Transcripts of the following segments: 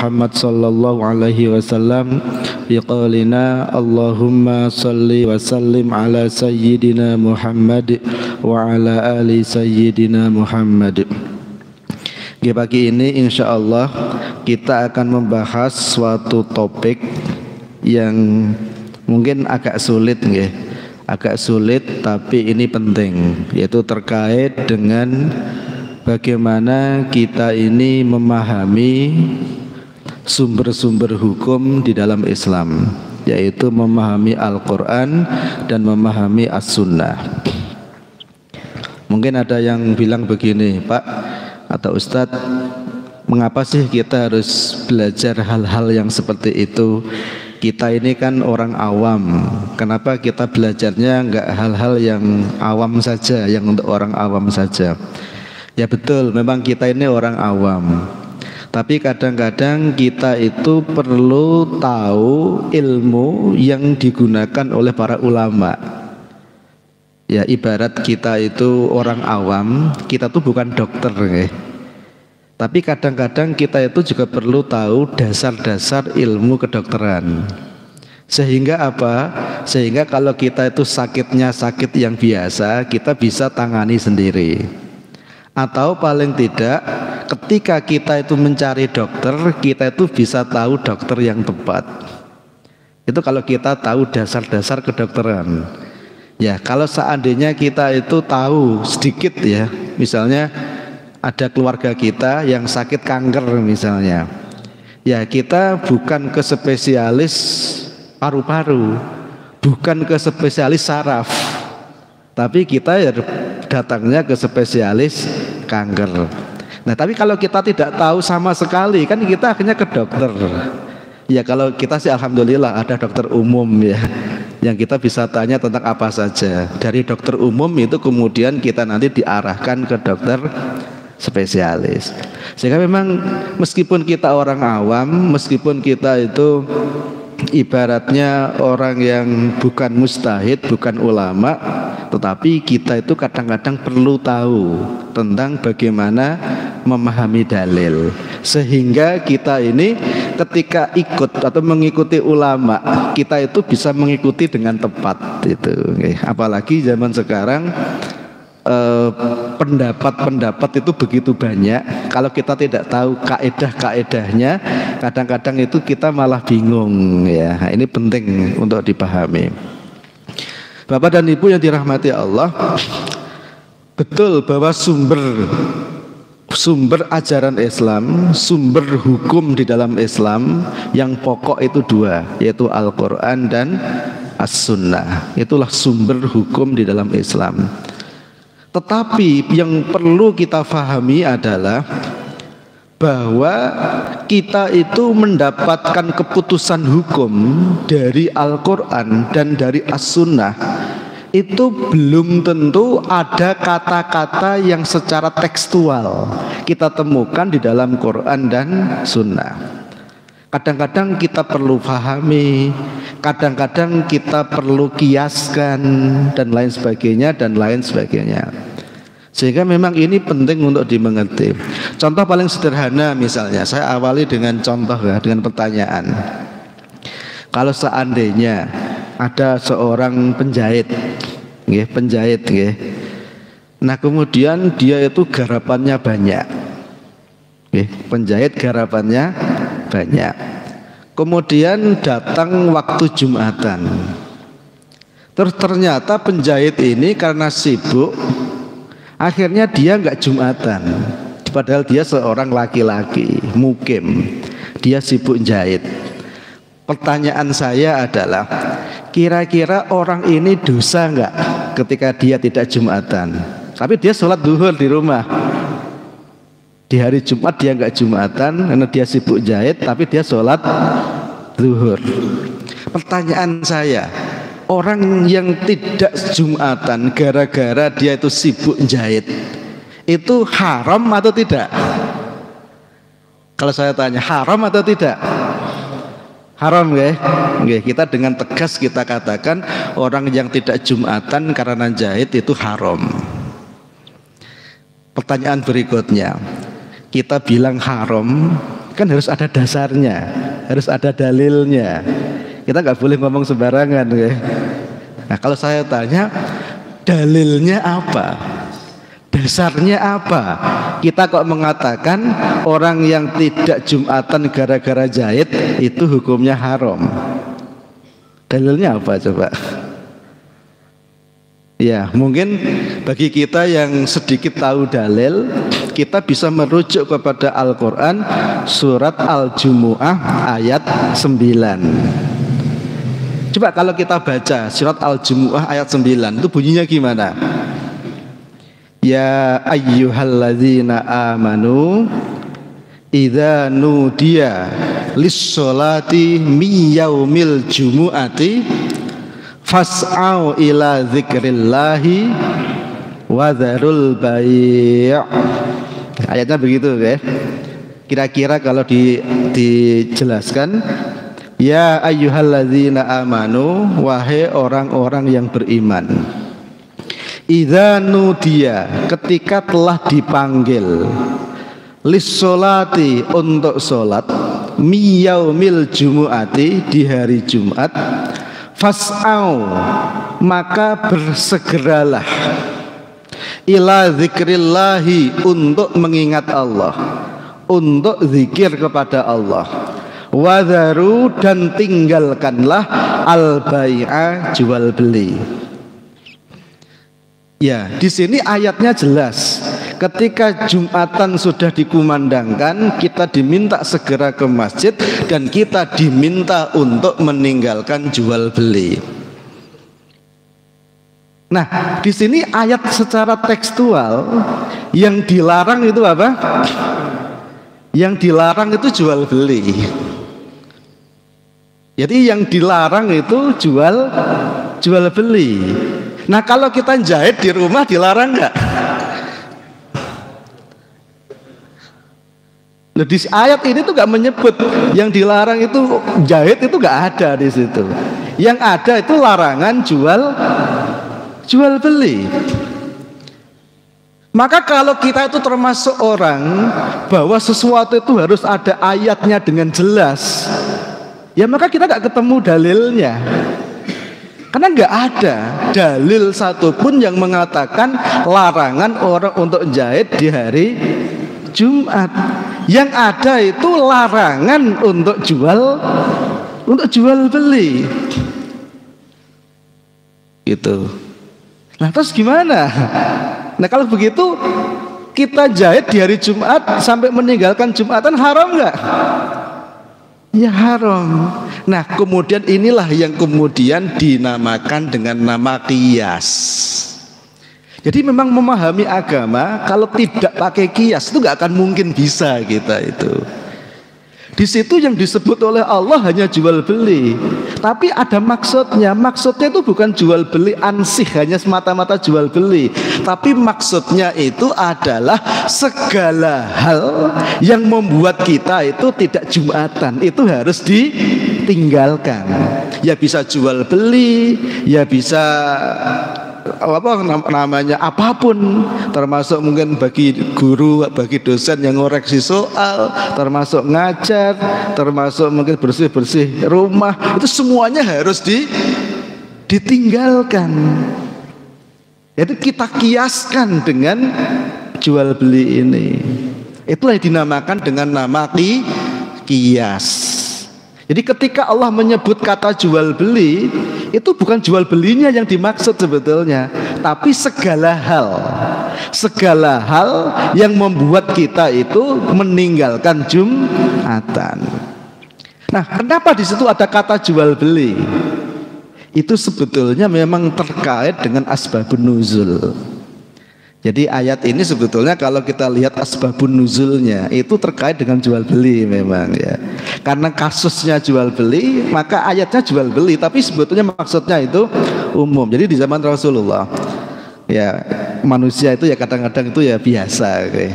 Muhammad sallallahu alaihi wasallam biqaulina Allahumma salli wa sallim ala sayyidina Muhammad wa ala ali sayyidina Muhammad. Pagi ini insyaallah kita akan membahas suatu topik yang mungkin agak sulit nggih. Agak sulit tapi ini penting, yaitu terkait dengan bagaimana kita ini memahami sumber-sumber hukum di dalam Islam, yaitu memahami Al-Quran dan memahami As-Sunnah. Mungkin ada yang bilang begini, Pak atau Ustadz, mengapa sih kita harus belajar hal-hal yang seperti itu? Kita ini kan orang awam, kenapa kita belajarnya enggak hal-hal yang awam saja, yang untuk orang awam saja? Ya betul, memang kita ini orang awam. Tapi kadang-kadang kita itu perlu tahu ilmu yang digunakan oleh para ulama. Ya ibarat kita itu orang awam, kita tuh bukan dokter ya. Tapi kadang-kadang kita itu juga perlu tahu dasar-dasar ilmu kedokteran. Sehingga apa? Sehingga kalau kita itu sakitnya sakit yang biasa, kita bisa tangani sendiri. Atau paling tidak ketika kita itu mencari dokter, kita itu bisa tahu dokter yang tepat. Itu kalau kita tahu dasar-dasar kedokteran. Ya, kalau seandainya kita itu tahu sedikit ya, misalnya ada keluarga kita yang sakit kanker misalnya, ya kita bukan ke spesialis paru-paru, bukan ke spesialis saraf, tapi kita ya datangnya ke spesialis kanker. Nah tapi kalau kita tidak tahu sama sekali, kan kita akhirnya ke dokter. Ya kalau kita sih alhamdulillah ada dokter umum ya, yang kita bisa tanya tentang apa saja. Dari dokter umum itu kemudian kita nanti diarahkan ke dokter spesialis. Sehingga memang meskipun kita orang awam, meskipun kita itu ibaratnya orang yang bukan mujtahid, bukan ulama, tetapi kita itu kadang-kadang perlu tahu tentang bagaimana memahami dalil, sehingga kita ini ketika ikut atau mengikuti ulama, kita itu bisa mengikuti dengan tepat itu. Apalagi zaman sekarang pendapat-pendapat itu begitu banyak. Kalau kita tidak tahu kaedah-kaedahnya, kadang-kadang itu kita malah bingung ya. Ini penting untuk dipahami. Bapak dan Ibu yang dirahmati Allah, betul bahwa sumber ajaran Islam, sumber hukum di dalam Islam yang pokok itu dua, yaitu Al-Quran dan As-Sunnah. Itulah sumber hukum di dalam Islam. Tetapi yang perlu kita fahami adalah bahwa kita itu mendapatkan keputusan hukum dari Al-Quran dan dari As-Sunnah itu belum tentu ada kata-kata yang secara tekstual kita temukan di dalam Quran dan Sunnah. Kadang-kadang kita perlu pahami, kadang-kadang kita perlu kiaskan dan lain sebagainya. Sehingga memang ini penting untuk dimengerti. Contoh paling sederhana misalnya, saya awali dengan contoh ya, dengan pertanyaan. Kalau seandainya ada seorang penjahit, nah kemudian dia itu garapannya banyak, penjahit garapannya banyak. Kemudian datang waktu Jumatan. Terus ternyata penjahit ini karena sibuk, akhirnya dia nggak Jumatan. Padahal dia seorang laki-laki mukim, dia sibuk jahit. Pertanyaan saya adalah, kira-kira orang ini dosa nggak ketika dia tidak Jumatan? Tapi dia sholat duhur di rumah. Di hari Jumat dia nggak Jumatan karena dia sibuk jahit, tapi dia sholat zuhur. Pertanyaan saya, orang yang tidak Jumatan gara-gara dia itu sibuk jahit, itu haram atau tidak? Kalau saya tanya haram atau tidak? Haram ya? Kita dengan tegas kita katakan orang yang tidak Jumatan karena jahit itu haram. Pertanyaan berikutnya, kita bilang haram, Kan harus ada dasarnya, harus ada dalilnya. Kita nggak boleh ngomong sembarangan, ya. Nah, kalau saya tanya, dalilnya apa? Dasarnya apa? Kita kok mengatakan orang yang tidak Jumatan gara-gara jahit itu hukumnya haram. Dalilnya apa coba? Ya, mungkin bagi kita yang sedikit tahu dalil, kita bisa merujuk kepada Al-Quran surat Al-Jumu'ah ayat 9. Coba kalau kita baca surat Al-Jumu'ah ayat 9, itu bunyinya gimana? Ya ayyuhalladzina amanu idza nudiya lis-sholati min yaumil jumu'ati fas'au ila dzikrillahi wa dzarul bai'. Ayatnya begitu, ya. Kira-kira kalau dijelaskan, ya ayyuhalladzina amanu, wahai orang-orang yang beriman, idza nudiya, ketika telah dipanggil, lis-sholati, untuk sholat, mi yaumil jumu'ati, di hari Jumat, fas'au, maka bersegeralah, ila zikrillahi, untuk mengingat Allah, untuk zikir kepada Allah, wadharu, dan tinggalkanlah al-bai'a, jual beli. Ya, di sini ayatnya jelas. Ketika Jumatan sudah dikumandangkan, kita diminta segera ke masjid dan kita diminta untuk meninggalkan jual beli. Nah, di sini ayat secara tekstual yang dilarang itu apa? Yang dilarang itu jual beli. Jadi yang dilarang itu jual beli. Nah, kalau kita jahit di rumah dilarang nggak? Loh, di ayat ini tuh nggak menyebut yang dilarang itu jahit, itu nggak ada di situ. Yang ada itu larangan jual beli. Maka kalau kita itu termasuk orang bahwa sesuatu itu harus ada ayatnya dengan jelas, ya maka kita nggak ketemu dalilnya. Karena nggak ada dalil satupun yang mengatakan larangan orang untuk jahit di hari Jumat. Yang ada itu larangan untuk jual beli. Gitu. Nah, terus gimana? Nah, kalau begitu kita jahit di hari Jumat sampai meninggalkan Jumatan haram nggak? Ya haram. Nah, kemudian inilah yang kemudian dinamakan dengan nama qiyas. Jadi memang memahami agama kalau tidak pakai qiyas itu nggak akan mungkin bisa kita itu. Di situ yang disebut oleh Allah hanya jual beli, tapi ada maksudnya. Maksudnya itu bukan jual beli ansih, hanya semata-mata jual beli, tapi maksudnya itu adalah segala hal yang membuat kita itu tidak Jumatan itu harus ditinggalkan. Ya bisa jual beli, ya bisa namanya apapun, termasuk mungkin bagi guru, bagi dosen yang ngoreksi soal, termasuk ngajar, termasuk mungkin bersih-bersih rumah, itu semuanya harus ditinggalkan. Jadi kita kiaskan dengan jual beli ini. Itulah yang dinamakan dengan nama qiyas. Jadi ketika Allah menyebut kata jual beli, itu bukan jual belinya yang dimaksud sebetulnya, tapi segala hal yang membuat kita itu meninggalkan Jumatan. Nah, kenapa di situ ada kata jual beli? Itu sebetulnya memang terkait dengan asbabun nuzul. Jadi ayat ini sebetulnya kalau kita lihat asbabun nuzulnya itu terkait dengan jual beli memang, ya. Karena kasusnya jual beli, maka ayatnya jual beli, tapi sebetulnya maksudnya itu umum. Jadi di zaman Rasulullah, ya manusia itu ya kadang-kadang itu ya biasa, okay.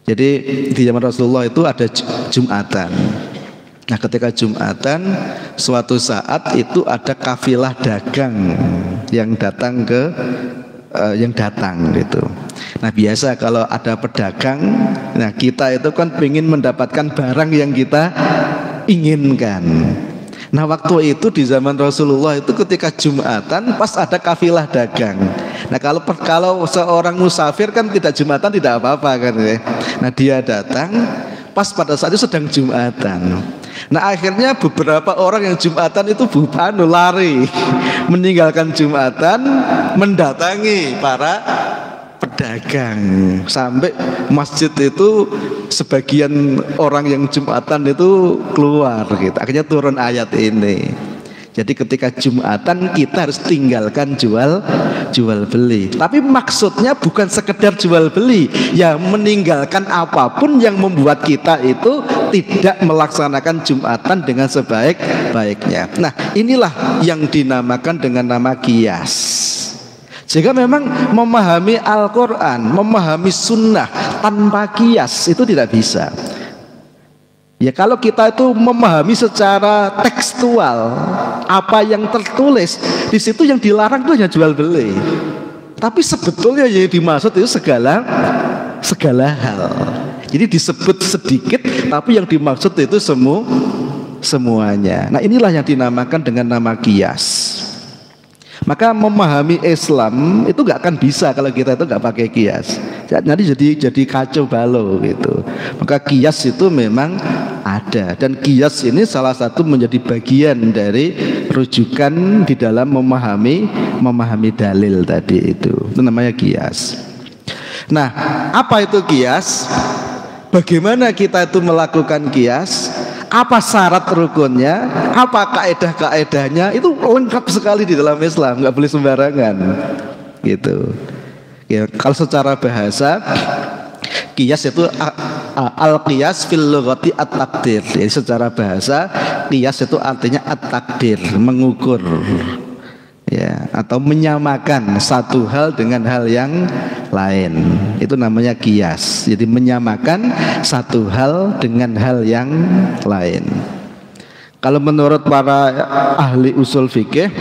Jadi di zaman Rasulullah itu ada Jumatan. Nah, ketika Jumatan, suatu saat itu ada kafilah dagang yang datang gitu. Nah biasa kalau ada pedagang, nah kita itu kan ingin mendapatkan barang yang kita inginkan. Nah waktu itu di zaman Rasulullah itu ketika Jumatan pas ada kafilah dagang. Nah kalau seorang musafir kan tidak Jumatan tidak apa-apa kan ya. Nah dia datang pas pada saat itu sedang Jumatan. Nah akhirnya beberapa orang yang Jumatan itu lari meninggalkan Jumatan mendatangi para pedagang, sampai masjid itu sebagian orang yang Jumatan itu keluar gitu. Akhirnya turun ayat ini. Jadi ketika Jumatan kita harus tinggalkan jual beli. Tapi maksudnya bukan sekedar jual beli, ya meninggalkan apapun yang membuat kita itu tidak melaksanakan Jumatan dengan sebaik-baiknya. Nah inilah yang dinamakan dengan nama qiyas. Sehingga memang memahami Al-Quran, memahami sunnah tanpa qiyas itu tidak bisa. Ya kalau kita itu memahami secara tekstual apa yang tertulis di situ, yang dilarang itu hanya jual beli. Tapi sebetulnya yang dimaksud itu segala hal. Jadi disebut sedikit, tapi yang dimaksud itu semuanya. Nah inilah yang dinamakan dengan nama qiyas. Maka memahami Islam itu nggak akan bisa kalau kita itu nggak pakai qiyas. Nanti jadi kacau balau gitu. Maka qiyas itu memang ada, dan qiyas ini salah satu menjadi bagian dari rujukan di dalam memahami dalil tadi itu namanya qiyas. Nah, apa itu qiyas? Bagaimana kita itu melakukan qiyas? Apa syarat rukunnya? Apa kaedah-kaedahnya? Itu lengkap sekali di dalam Islam, nggak boleh sembarangan, gitu. Ya, kalau secara bahasa, qiyas itu al-qiyas fil lughati at-taqdir. Jadi secara bahasa, qiyas itu artinya at-taqdir, mengukur, ya, atau menyamakan satu hal dengan hal yang lain. Itu namanya qiyas. Jadi menyamakan satu hal dengan hal yang lain. Kalau menurut para ahli usul fikih,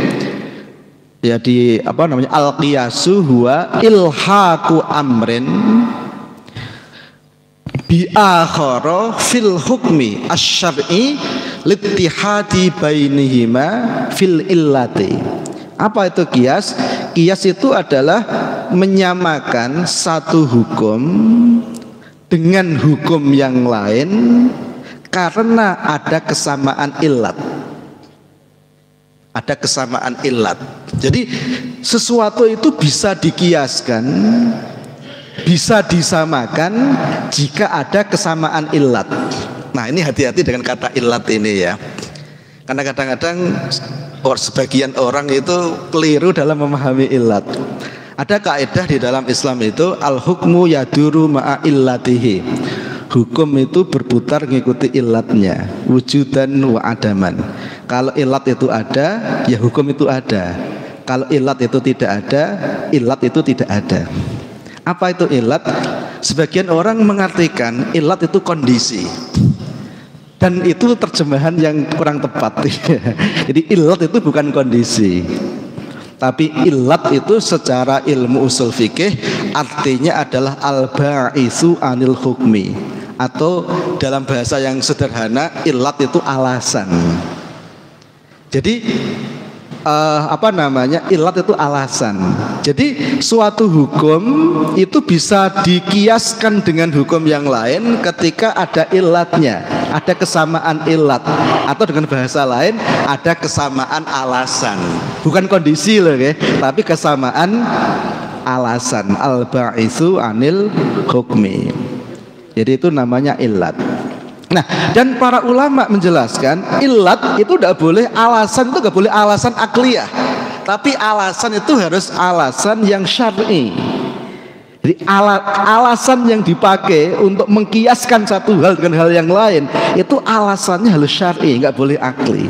ya al-qiyasu huwa ilhaqu amrin bi akhara fil hukmi asy-syar'i littihadi bainihima fil illati. Apa itu qiyas? Qiyas itu adalah menyamakan satu hukum dengan hukum yang lain karena ada kesamaan illat. Ada kesamaan illat. Jadi sesuatu itu bisa dikiaskan, bisa disamakan jika ada kesamaan illat. Nah ini hati-hati dengan kata illat ini ya. Karena kadang-kadang sebagian orang itu keliru dalam memahami illat. Ada kaidah di dalam Islam itu al-hukmu yaduru ma'a illatihi. Hukum itu berputar mengikuti illatnya, wujudan wa adaman. Kalau illat itu ada, ya hukum itu ada. Kalau illat itu tidak ada, illat itu tidak ada. Apa itu illat? Sebagian orang mengartikan illat itu kondisi. Dan itu terjemahan yang kurang tepat. Jadi illat itu bukan kondisi, tapi illat itu secara ilmu usul fikih artinya adalah al-ba'isu anil hukmi, atau dalam bahasa yang sederhana illat itu alasan. Jadi illat itu alasan. Jadi suatu hukum itu bisa dikiaskan dengan hukum yang lain ketika ada illatnya, ada kesamaan illat, atau dengan bahasa lain ada kesamaan alasan. Bukan kondisi loh ya, tapi kesamaan alasan. Al-ba'itsu anil hukmi. Jadi itu namanya illat. Nah, dan para ulama menjelaskan illat itu tidak boleh, alasan itu tidak boleh alasan akliyah, tapi alasan itu harus alasan yang syar'i. Jadi alasan yang dipakai untuk mengkiaskan satu hal dengan hal yang lain itu alasannya harus syar'i, nggak boleh akli.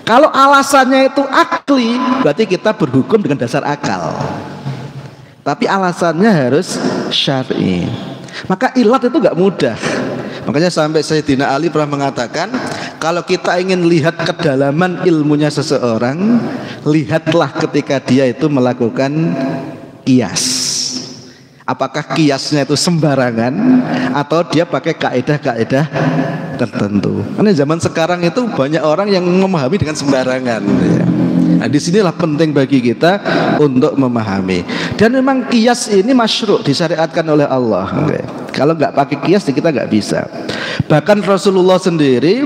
Kalau alasannya itu akli, berarti kita berhukum dengan dasar akal. Tapi alasannya harus syar'i. Maka illat itu nggak mudah. Makanya sampai Sayyidina Ali pernah mengatakan, kalau kita ingin lihat kedalaman ilmunya seseorang, lihatlah ketika dia itu melakukan qiyas. Apakah kiasnya itu sembarangan atau dia pakai kaidah-kaidah tertentu? Karena zaman sekarang itu banyak orang yang memahami dengan sembarangan. Ya. Nah, disinilah penting bagi kita untuk memahami. Dan memang kias ini masyru', disyariatkan oleh Allah. Kalau nggak pakai kias kita nggak bisa. Bahkan Rasulullah sendiri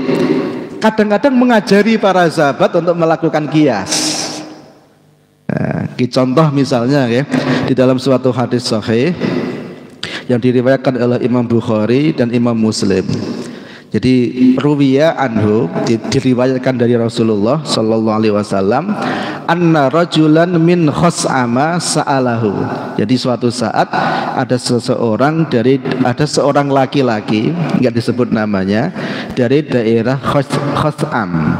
kadang-kadang mengajari para sahabat untuk melakukan kias. Nah, contoh misalnya ya, di dalam suatu hadis sahih yang diriwayatkan oleh Imam Bukhari dan Imam Muslim. Jadi ruwiya anhu, diriwayatkan dari Rasulullah sallallahu alaihi wasallam, anna rajulan min khos'ama sa'alahu. Jadi suatu saat ada seorang laki-laki, enggak disebut namanya, dari daerah Khos'am.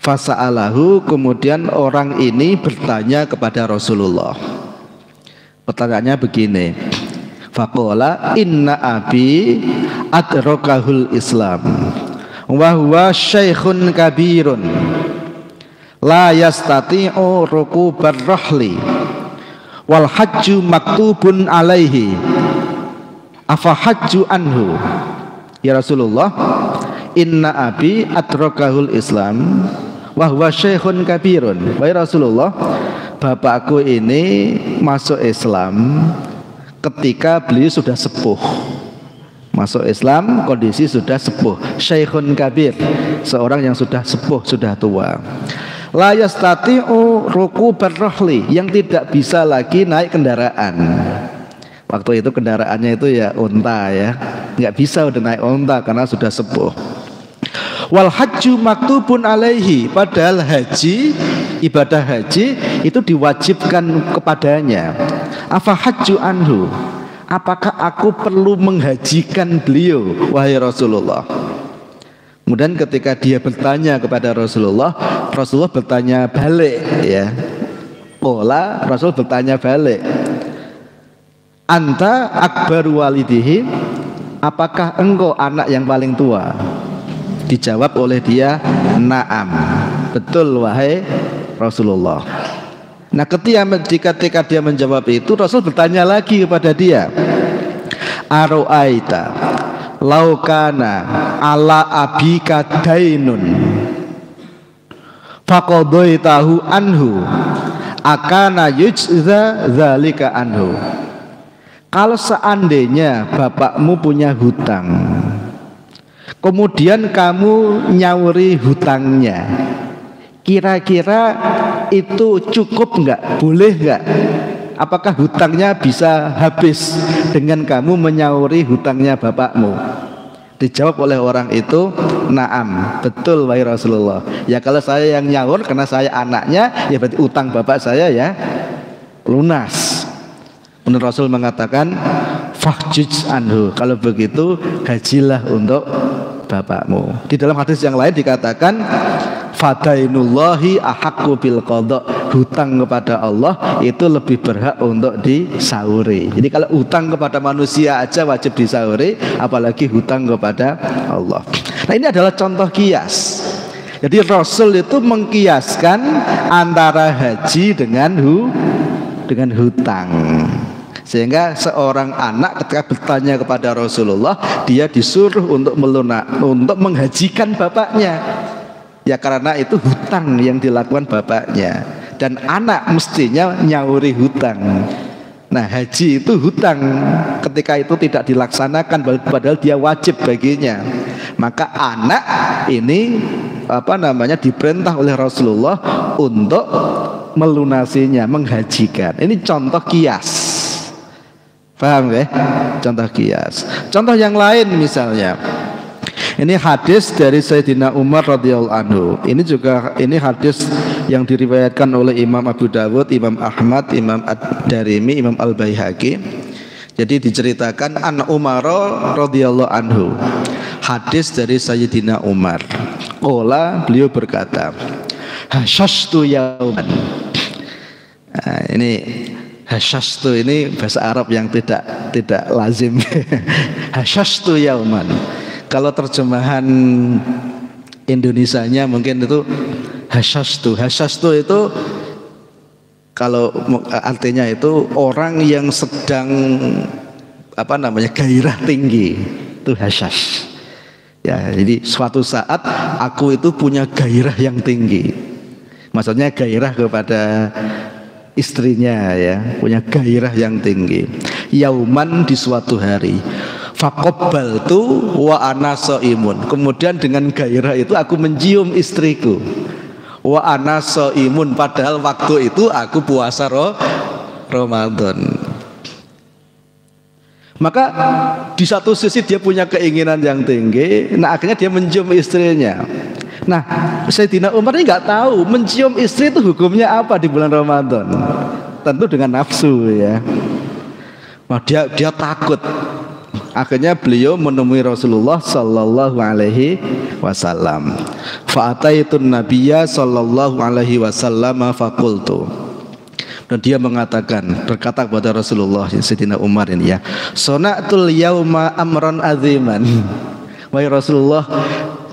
Fasa'alahu, kemudian orang ini bertanya kepada Rasulullah. Pertanyaannya begini. Faqala inna abi adrakahul Islam wa huwa syaikhun kabirun la yastati'u rukubar rahli wal hajju maktubun alaihi afa hajju anhu. Ya Rasulullah, inna abi adrakahul Islam wa huwa syaikhun kabirun. Wahai Rasulullah, bapakku ini masuk Islam ketika beliau sudah sepuh. Masuk Islam kondisi sudah sepuh, syaikhun kabir, seorang yang sudah sepuh, sudah tua. La yastati'u rukubar rahli, yang tidak bisa lagi naik kendaraan. Waktu itu kendaraannya itu ya unta ya, nggak bisa udah naik unta karena sudah sepuh. Wal hajju maktubun alaihi, padahal haji, ibadah haji itu diwajibkan kepadanya. Afa hajju anhu, apakah aku perlu menghajikan beliau wahai Rasulullah? Kemudian ketika dia bertanya kepada Rasulullah, Rasulullah bertanya balik ya. Qala, Rasul bertanya balik, anta akbaru walidihi, apakah engkau anak yang paling tua? Dijawab oleh dia, na'am, betul wahai Rasulullah. Nah ketika dia menjawab itu, Rasul bertanya lagi kepada dia, aro'aita laukana ala abika dainun faqadaitahu anhu akana yujza dzalika anhu. Kalau seandainya bapakmu punya hutang, kemudian kamu nyauri hutangnya, kira-kira itu cukup enggak? Boleh enggak? Apakah hutangnya bisa habis dengan kamu menyauri hutangnya bapakmu? Dijawab oleh orang itu, na'am, betul wahai Rasulullah. Ya kalau saya yang nyaur karena saya anaknya, ya berarti utang bapak saya ya lunas. Menurut Rasul mengatakan, fahjuj anhu, kalau begitu hajilah untuk bapakmu. Di dalam hadis yang lain dikatakan, fadainullahi ahaqqu bil qada, hutang kepada Allah itu lebih berhak untuk disauri. Jadi kalau hutang kepada manusia aja wajib disauri, apalagi hutang kepada Allah. Nah ini adalah contoh kias. Jadi Rasul itu mengkiaskan antara haji dengan hutang. Sehingga seorang anak ketika bertanya kepada Rasulullah, dia disuruh untuk menghajikan bapaknya. Ya karena itu hutang yang dilakukan bapaknya, dan anak mestinya nyauri hutang. Nah haji itu hutang, ketika itu tidak dilaksanakan padahal dia wajib baginya, maka anak ini diperintah oleh Rasulullah untuk melunasinya, menghajikan. Ini contoh kias. Paham ya? Contoh kias. Contoh yang lain misalnya, ini hadis dari Sayyidina Umar radhiyallahu anhu. Ini hadis yang diriwayatkan oleh Imam Abu Dawud, Imam Ahmad, Imam Ad-Darimi, Imam Al-Baihaqi. Jadi diceritakan an Umar radhiyallahu anhu. Hadis dari Sayyidina Umar. Beliau berkata, hasyastu yauman. Nah, ini hasyastu ini bahasa Arab yang tidak lazim. Hasyastu yauman. Kalau terjemahan Indonesianya mungkin itu hasyastu. Hasyastu itu Kalau artinya itu orang yang sedang gairah tinggi, itu hasyash. Ya, jadi suatu saat aku itu punya gairah yang tinggi. Maksudnya gairah kepada istrinya, ya, punya gairah yang tinggi. Yauman, di suatu hari, faqabbaltu wa ana shaimun. Kemudian dengan gairah itu aku mencium istriku. Wa ana shaimun, padahal waktu itu aku puasa Ramadan. Maka di satu sisi dia punya keinginan yang tinggi, nah akhirnya dia mencium istrinya. Nah, Sayyidina Umar ini nggak tahu mencium istri itu hukumnya apa di bulan Ramadan. Tentu dengan nafsu, ya. Nah, dia takut. Akhirnya beliau menemui Rasulullah Sallallahu Alaihi Wasallam. Fa'ataitun Nabiyya Sallallahu Alaihi Wasallam faqultu. Dan dia berkata kepada Rasulullah, Sayyidina Umar ini, ya, sona'tul yauma amran aziman. Wahai Rasulullah,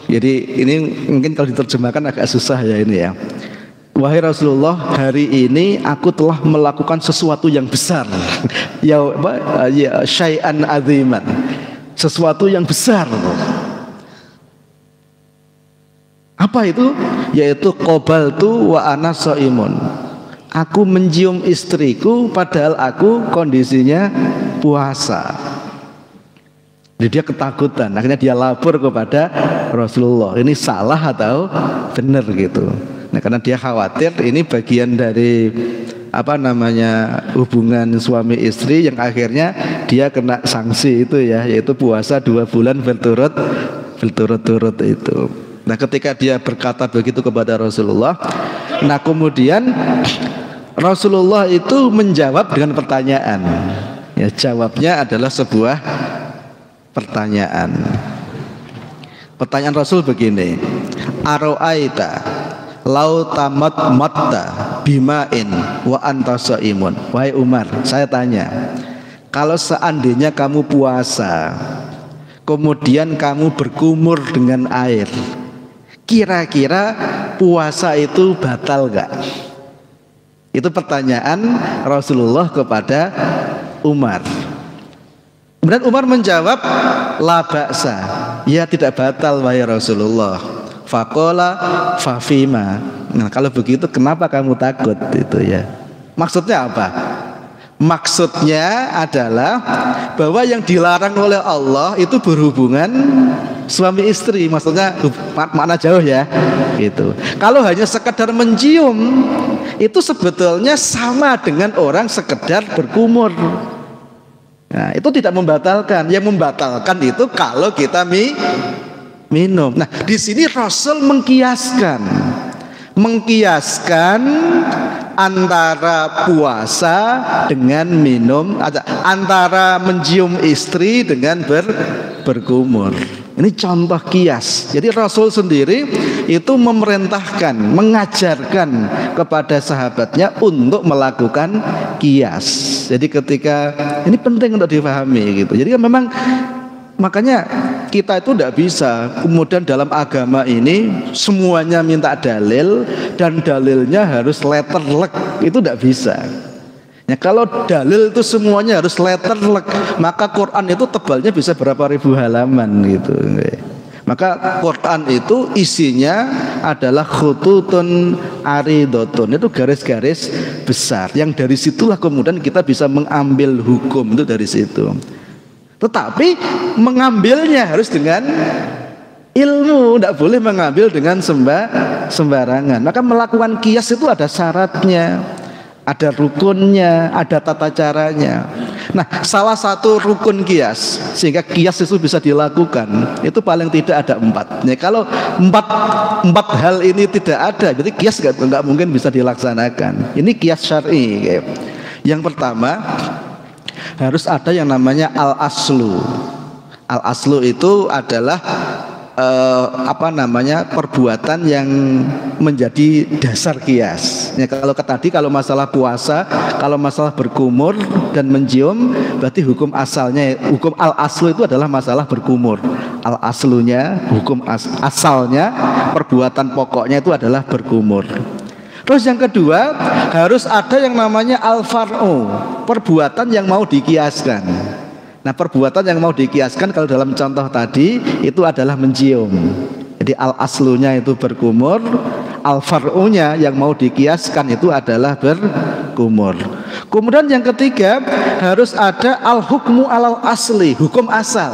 jadi ini mungkin kalau diterjemahkan agak susah ya ini, ya. Wahai Rasulullah, hari ini aku telah melakukan sesuatu yang besar. Ya, syai'an aziman, sesuatu yang besar. Apa itu? Yaitu qabaltu wa ana shaimun. Aku mencium istriku padahal aku kondisinya puasa. Jadi dia ketakutan. Akhirnya dia lapor kepada Rasulullah. Ini salah atau benar gitu. Nah, karena dia khawatir ini bagian dari hubungan suami istri yang akhirnya dia kena sanksi itu, ya, yaitu puasa 2 bulan berturut-turut itu. Nah, ketika dia berkata begitu kepada Rasulullah, nah kemudian Rasulullah itu menjawab dengan pertanyaan. Ya, jawabnya adalah sebuah pertanyaan. Pertanyaan Rasul begini, Aro'aita lau tamat matta bima'in wa anta shaimun. Wahai Umar, saya tanya, kalau seandainya kamu puasa, kemudian kamu berkumur dengan air, kira-kira puasa itu batal gak? Itu pertanyaan Rasulullah kepada Umar. Kemudian Umar menjawab, la ba'sa, ya tidak batal wahai Rasulullah. Faqala fafima. Nah, kalau begitu kenapa kamu takut itu, ya? Maksudnya apa? Maksudnya adalah bahwa yang dilarang oleh Allah itu berhubungan suami istri, maksudnya makna jauh, ya, gitu. Kalau hanya sekedar mencium, itu sebetulnya sama dengan orang sekedar berkumur. Nah, itu tidak membatalkan. Yang membatalkan itu kalau kita minum. Nah, di sini Rasul mengkiaskan antara puasa dengan minum, antara mencium istri dengan berkumur. Ini contoh kias. Jadi Rasul sendiri itu memerintahkan, mengajarkan kepada sahabatnya untuk melakukan kias. Jadi ketika ini penting untuk difahami gitu. Jadi memang makanya kita itu tidak bisa kemudian dalam agama ini semuanya minta dalil dan dalilnya harus letterlek, itu tidak bisa. Ya, kalau dalil itu semuanya harus letterlek, maka Quran itu tebalnya bisa berapa ribu halaman gitu. Maka Quran itu isinya adalah khututun aridotun, itu garis-garis besar yang dari situlah kemudian kita bisa mengambil hukum itu dari situ. Tetapi mengambilnya harus dengan ilmu, tidak boleh mengambil dengan sembarangan. Maka melakukan kias itu ada syaratnya, ada rukunnya, ada tata caranya. Nah, salah satu rukun kias sehingga kias itu bisa dilakukan itu paling tidak ada 4. Nah, kalau empat hal ini tidak ada, jadi kias nggak mungkin bisa dilaksanakan. Ini kias syar'i. Yang pertama, harus ada yang namanya al-aslu. Al-aslu itu adalah perbuatan yang menjadi dasar kias. Ya, kalau masalah puasa, kalau masalah berkumur dan mencium, berarti hukum al-aslu itu adalah masalah berkumur. Al-aslunya, hukum asalnya, perbuatan pokoknya itu adalah berkumur. Terus yang kedua, harus ada yang namanya al-far'u, perbuatan yang mau dikiaskan. Nah, perbuatan yang mau dikiaskan kalau dalam contoh tadi itu adalah mencium. Jadi al-aslunya itu berkumur, al-far'unya yang mau dikiaskan itu adalah berkumur. Kemudian yang ketiga harus ada al-hukmu alal asli, hukum asal.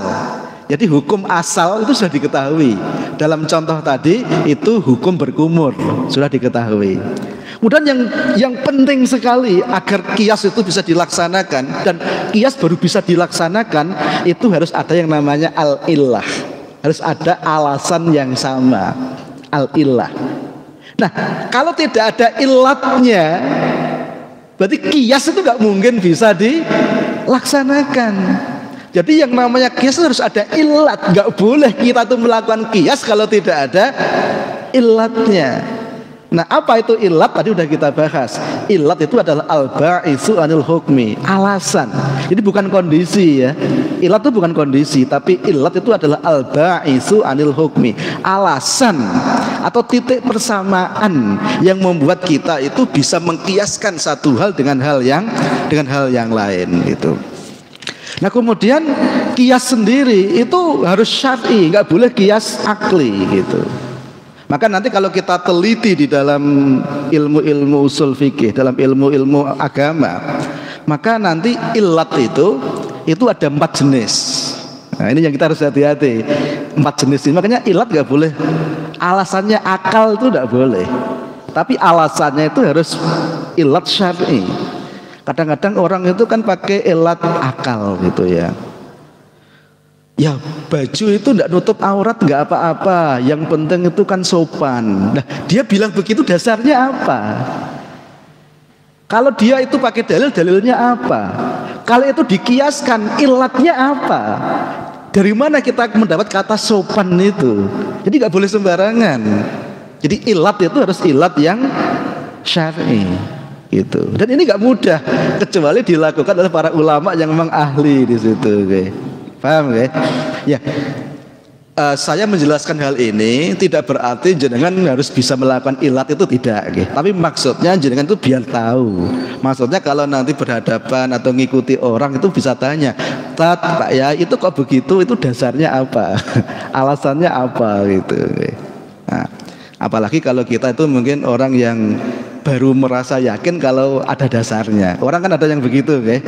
Jadi hukum asal itu sudah diketahui. Dalam contoh tadi itu hukum berkumur sudah diketahui. Kemudian yang penting sekali agar kias itu bisa dilaksanakan, dan kias baru bisa dilaksanakan itu harus ada yang namanya al-illah. Harus ada alasan yang sama, al-illah. Nah, kalau tidak ada illatnya, berarti kias itu nggak mungkin bisa dilaksanakan. Jadi yang namanya kias harus ada illat. Nggak boleh kita tuh melakukan kias kalau tidak ada illatnya. Nah, apa itu illat? Tadi udah kita bahas. Illat itu adalah al-ba'itsu anil hukmi, alasan. Jadi bukan kondisi ya. Illat itu bukan kondisi, tapi illat itu adalah al-ba'itsu anil hukmi, alasan atau titik persamaan yang membuat kita itu bisa mengkiaskan satu hal dengan hal yang lain gitu. Nah, kemudian kias sendiri itu harus syar'i, nggak boleh kias akli gitu. Maka nanti kalau kita teliti di dalam ilmu-ilmu usul fikih, dalam ilmu-ilmu agama, maka nanti illat itu ada 4 jenis. Nah, ini yang kita harus hati-hati. 4 jenis ini, makanya illat nggak boleh. Alasannya akal itu nggak boleh. Tapi alasannya itu harus illat syar'i. Kadang-kadang orang itu kan pakai illat akal gitu ya. Ya, baju itu tidak nutup aurat nggak apa-apa, yang penting itu kan sopan. Nah, dia bilang begitu dasarnya apa? Kalau dia itu pakai dalilnya apa? Kalau itu dikiaskan, illatnya apa? Dari mana kita mendapat kata sopan itu? Jadi nggak boleh sembarangan. Jadi illat itu harus illat yang syar'i gitu. Dan ini nggak mudah kecuali dilakukan oleh para ulama yang memang ahli di situ. Okay. Paham ya? Ya, saya menjelaskan hal ini tidak berarti jenengan harus bisa melakukan ilat itu, tidak. Okay. Tapi maksudnya jenengan itu biar tahu. Maksudnya kalau nanti berhadapan atau ngikuti orang itu bisa tanya, Pak ya itu kok begitu? Itu dasarnya apa? Alasannya apa gitu. Okay. Nah, apalagi kalau kita itu mungkin orang yang baru merasa yakin kalau ada dasarnya. Orang kan ada yang begitu, okay?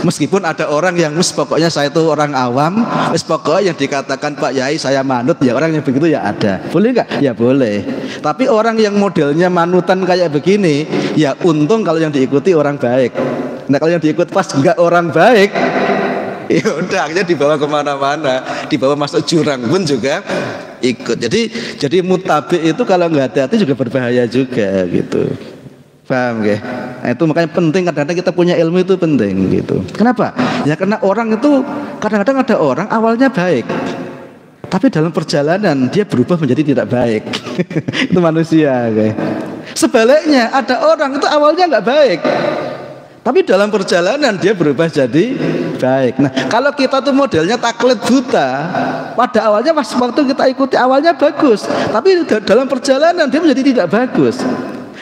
Meskipun ada orang yang pokoknya saya itu orang awam, pokoknya yang dikatakan Pak Yai saya manut, ya orang yang begitu ya ada. Boleh nggak? Ya boleh. Tapi orang yang modelnya manutan kayak begini, ya untung kalau yang diikuti orang baik. Nah, kalau yang diikut pas nggak orang baik, ya udah akhirnya dibawa kemana-mana, dibawa masuk jurang pun juga ikut. Jadi mutabi itu kalau nggak hati-hati juga berbahaya juga gitu. Paham ya? Nah, itu makanya penting kadang-kadang kita punya ilmu itu penting gitu. Kenapa? Ya karena orang itu kadang-kadang ada orang awalnya baik, tapi dalam perjalanan dia berubah menjadi tidak baik. Itu manusia, okay? Sebaliknya ada orang itu awalnya nggak baik, tapi dalam perjalanan dia berubah jadi baik. Nah, kalau kita tuh modelnya taklid buta, pada awalnya pas waktu kita ikuti awalnya bagus, tapi dalam perjalanan dia menjadi tidak bagus.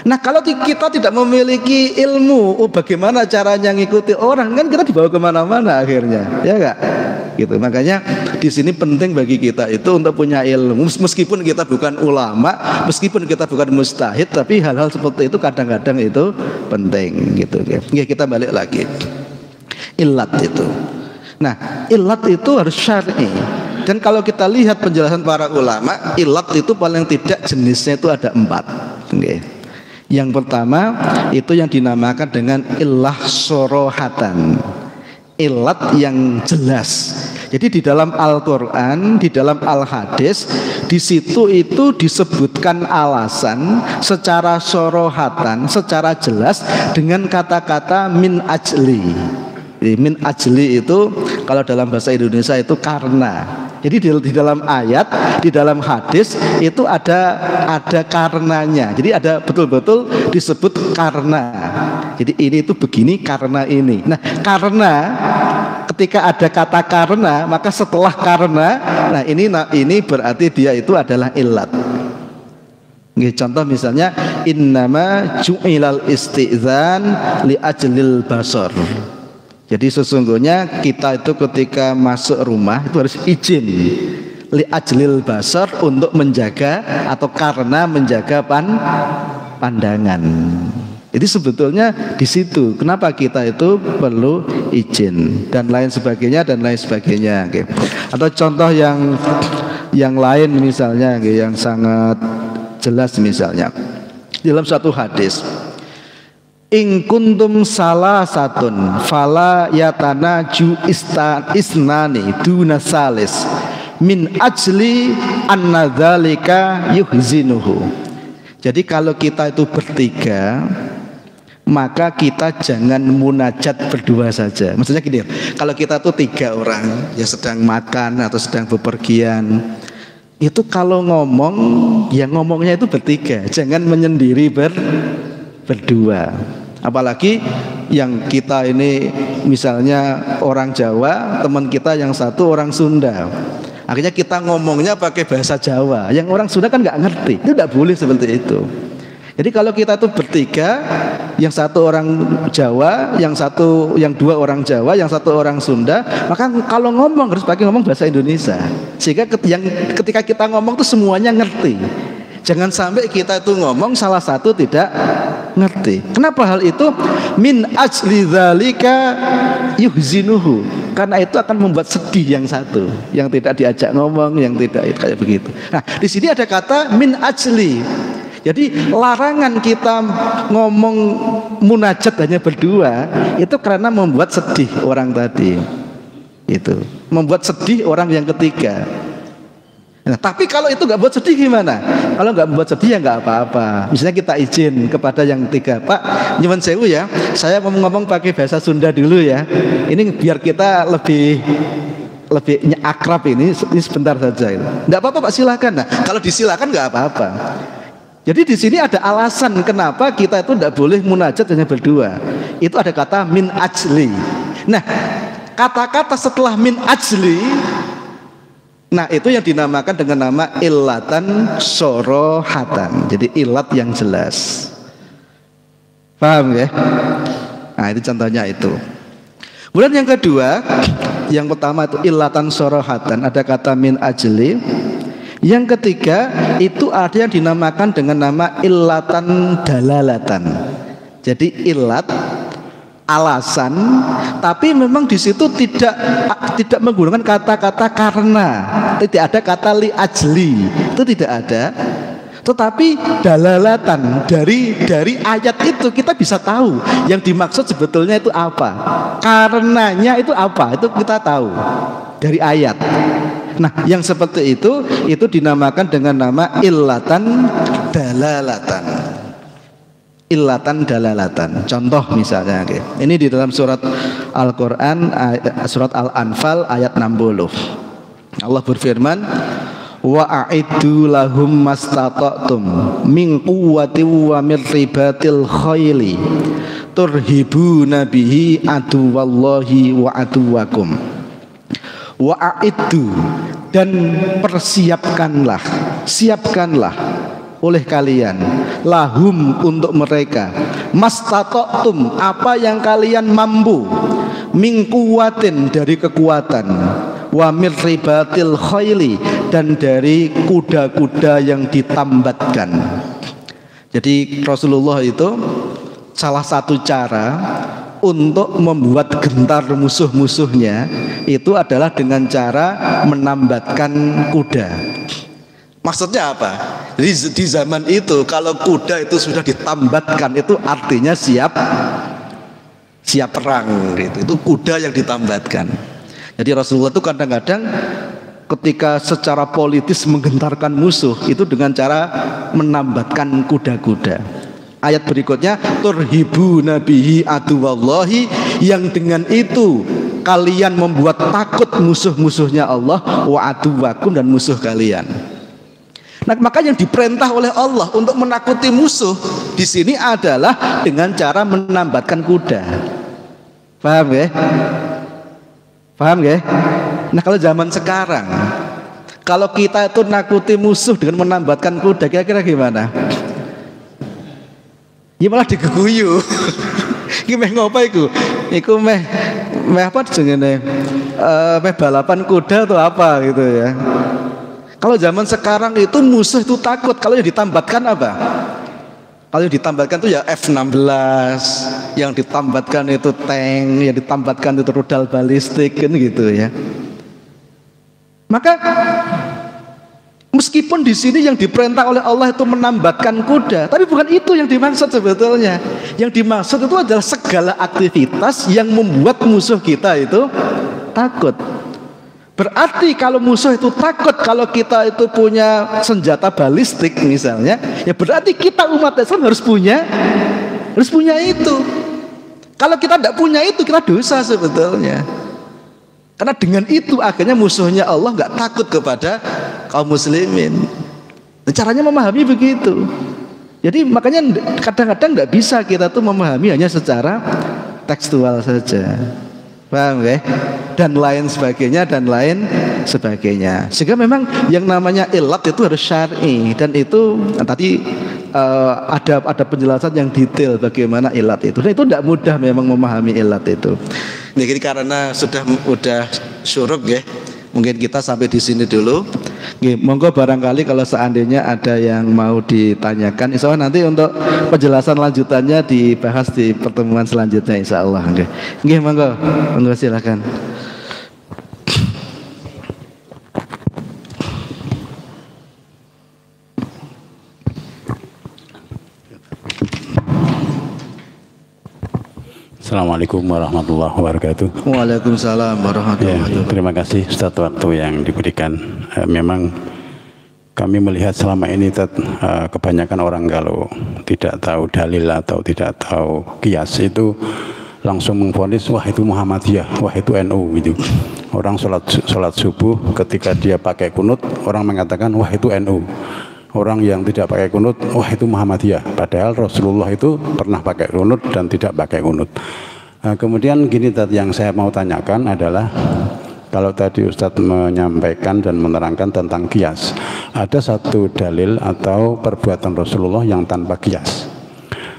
Nah, kalau kita tidak memiliki ilmu, bagaimana caranya ngikuti orang, kan kita dibawa kemana-mana akhirnya, ya enggak? Gitu. Makanya di sini penting bagi kita itu untuk punya ilmu, meskipun kita bukan ulama, meskipun kita bukan mustahid, tapi hal-hal seperti itu kadang-kadang itu penting, gitu. Ya, kita balik lagi. Illat itu. Nah, illat itu harus syar'i. Dan kalau kita lihat penjelasan para ulama, illat itu paling tidak jenisnya itu ada 4. Okay. Yang pertama itu yang dinamakan dengan illah sorohatan, illat yang jelas. Jadi di dalam Al-Quran, di dalam Al-Hadis, di situ itu disebutkan alasan secara sorohatan, secara jelas dengan kata-kata min ajli. Jadi, min ajli itu kalau dalam bahasa Indonesia itu karena. Jadi di dalam ayat, di dalam hadis itu ada karenanya. Jadi ada betul-betul disebut karena. Jadi ini itu begini karena ini. Nah, karena ketika ada kata karena, maka setelah karena, nah ini berarti dia itu adalah illat. Nggih, contoh misalnya innama ju'ilal isti'zan li ajlil basar. Jadi sesungguhnya kita itu ketika masuk rumah itu harus izin li ajlil basar, untuk menjaga atau karena menjaga pandangan. Jadi sebetulnya di situ kenapa kita itu perlu izin dan lain sebagainya dan lain sebagainya. Okay. Atau contoh yang lain misalnya, okay, yang sangat jelas misalnya dalam suatu hadis, in kuntum salasatun fala yatanaju isnani duna salis min ajli anna dzalika yuhzinuhu. Jadi kalau kita itu bertiga, maka kita jangan munajat berdua saja. Maksudnya gini, kalau kita tuh 3 orang yang sedang makan atau sedang bepergian, itu kalau ngomong, ya ngomongnya itu bertiga, jangan menyendiri berdua. Apalagi yang kita ini misalnya orang Jawa, teman kita yang satu orang Sunda, akhirnya kita ngomongnya pakai bahasa Jawa, yang orang Sunda kan nggak ngerti. Itu tidak boleh seperti itu. Jadi kalau kita tuh bertiga, yang satu orang Jawa, yang 2 orang Jawa, yang 1 orang Sunda, maka kalau ngomong harus pakai ngomong bahasa Indonesia, sehingga ketika kita ngomong tuh semuanya ngerti. Jangan sampai kita itu ngomong salah satu tidak ngerti. Kenapa hal itu? Min ajli dzalika yuhzinuhu. Karena itu akan membuat sedih yang satu, yang tidak diajak ngomong, yang tidak kayak begitu. Nah, di sini ada kata min ajli. Jadi larangan kita ngomong munajat hanya berdua itu karena membuat sedih orang tadi. Itu membuat sedih orang yang ketiga. Nah, tapi kalau itu nggak buat sedih gimana? Kalau nggak buat sedih ya nggak apa-apa. Misalnya kita izin kepada yang 3, Pak, nyuwun sewu ya, saya mau ngomong pakai bahasa Sunda dulu ya. Ini biar kita lebih akrab ini sebentar saja. Nggak apa-apa Pak, silakan. Nah, kalau disilakan nggak apa-apa. Jadi di sini ada alasan kenapa kita itu tidak boleh munajat hanya berdua. Itu ada kata min ajli. Nah, kata-kata setelah min ajli, nah itu yang dinamakan dengan nama illatan sorohatan. Jadi ilat yang jelas. Paham ya? Nah itu contohnya itu. Kemudian yang kedua, yang pertama itu illatan sorohatan, ada kata min ajli. Yang ketiga itu ada yang dinamakan dengan nama illatan dalalatan. Jadi ilat, alasan, tapi memang di situ tidak menggunakan kata-kata karena, tidak ada kata li ajli, itu tidak ada. Tetapi dalalatan dari ayat itu kita bisa tahu yang dimaksud sebetulnya itu apa, karenanya itu apa, itu kita tahu dari ayat. Nah, yang seperti itu dinamakan dengan nama illatan dalalatan. Illatan dalalatan. Contoh misalnya, ini di dalam surat Al-Quran, surat Al-Anfal ayat 60. Allah berfirman, wa a'iddu lahum mastata'tum min quwwati wa min ribatil khayli turhibuna bihi aduwallahi wa aduwakum. Wa'iddu, dan siapkanlah oleh kalian lahum, untuk mereka, mastata'tum, apa yang kalian mampu, min quwwatin, dari kekuatan, wa mir ribatil khayli, dan dari kuda-kuda yang ditambatkan. Jadi Rasulullah itu salah satu cara untuk membuat gentar musuh-musuhnya itu adalah dengan cara menambatkan kuda. Maksudnya apa? Jadi di zaman itu kalau kuda itu sudah ditambatkan itu artinya siap perang gitu. Itu kuda yang ditambatkan. Jadi Rasulullah itu kadang-kadang ketika secara politis menggentarkan musuh itu dengan cara menambatkan kuda-kuda. Ayat berikutnya turhibu nabihi aduwallahi, yang dengan itu kalian membuat takut musuh-musuhnya Allah, wa aduwakum, dan musuh kalian. Nah, maka yang diperintah oleh Allah untuk menakuti musuh di sini adalah dengan cara menambatkan kuda. Paham ya? Paham ya? Nah, kalau zaman sekarang, Kalau kita itu nakuti musuh dengan menambatkan kuda, kira-kira gimana? Ya malah digeguyu. Iki meh ngopo iku? Iku meh apa jenenge? Meh balapan kuda atau apa gitu ya. Kalau zaman sekarang itu musuh itu takut kalau yang ditambatkan apa? Kalau yang ditambatkan itu ya F-16, yang ditambatkan itu tank, yang ditambatkan itu rudal balistik kan gitu ya. Maka meskipun di sini yang diperintah oleh Allah itu menambatkan kuda, tapi bukan itu yang dimaksud sebetulnya. Yang dimaksud itu adalah segala aktivitas yang membuat musuh kita itu takut. Berarti kalau musuh itu takut kalau kita itu punya senjata balistik misalnya, ya berarti kita umat Islam harus punya itu. Kalau kita tidak punya itu, kita dosa sebetulnya. Karena dengan itu akhirnya musuhnya Allah nggak takut kepada kaum muslimin. Dan caranya memahami begitu. Jadi makanya kadang-kadang nggak bisa kita tuh memahami hanya secara tekstual saja. Paham ya? Dan lain sebagainya. Sehingga memang yang namanya ilat itu harus syar'i, dan itu tadi ada penjelasan yang detail bagaimana ilat itu. Dan itu tidak mudah memang memahami ilat itu. Jadi karena sudah syuruk ya, mungkin kita sampai di sini dulu. Monggo barangkali kalau seandainya ada yang mau ditanyakan, insya Allah nanti untuk penjelasan lanjutannya dibahas di pertemuan selanjutnya insya Allah. Monggo silakan. Assalamualaikum warahmatullahi wabarakatuh. Waalaikumsalam warahmatullahi wabarakatuh. Terima kasih Ustaz waktu yang diberikan. Memang kami melihat selama ini kebanyakan orang kalau tidak tahu dalil atau tidak tahu qiyas itu langsung mengvonis wah itu Muhammadiyah, wah itu NU gitu. Orang sholat subuh ketika dia pakai kunut, orang mengatakan wah itu NU. Orang yang tidak pakai kunut, wah itu Muhammadiyah. Padahal Rasulullah itu pernah pakai kunut dan tidak pakai kunut. Kemudian gini yang saya mau tanyakan adalah, kalau tadi Ustadz menyampaikan dan menerangkan tentang qiyas, ada satu dalil atau perbuatan Rasulullah yang tanpa qiyas.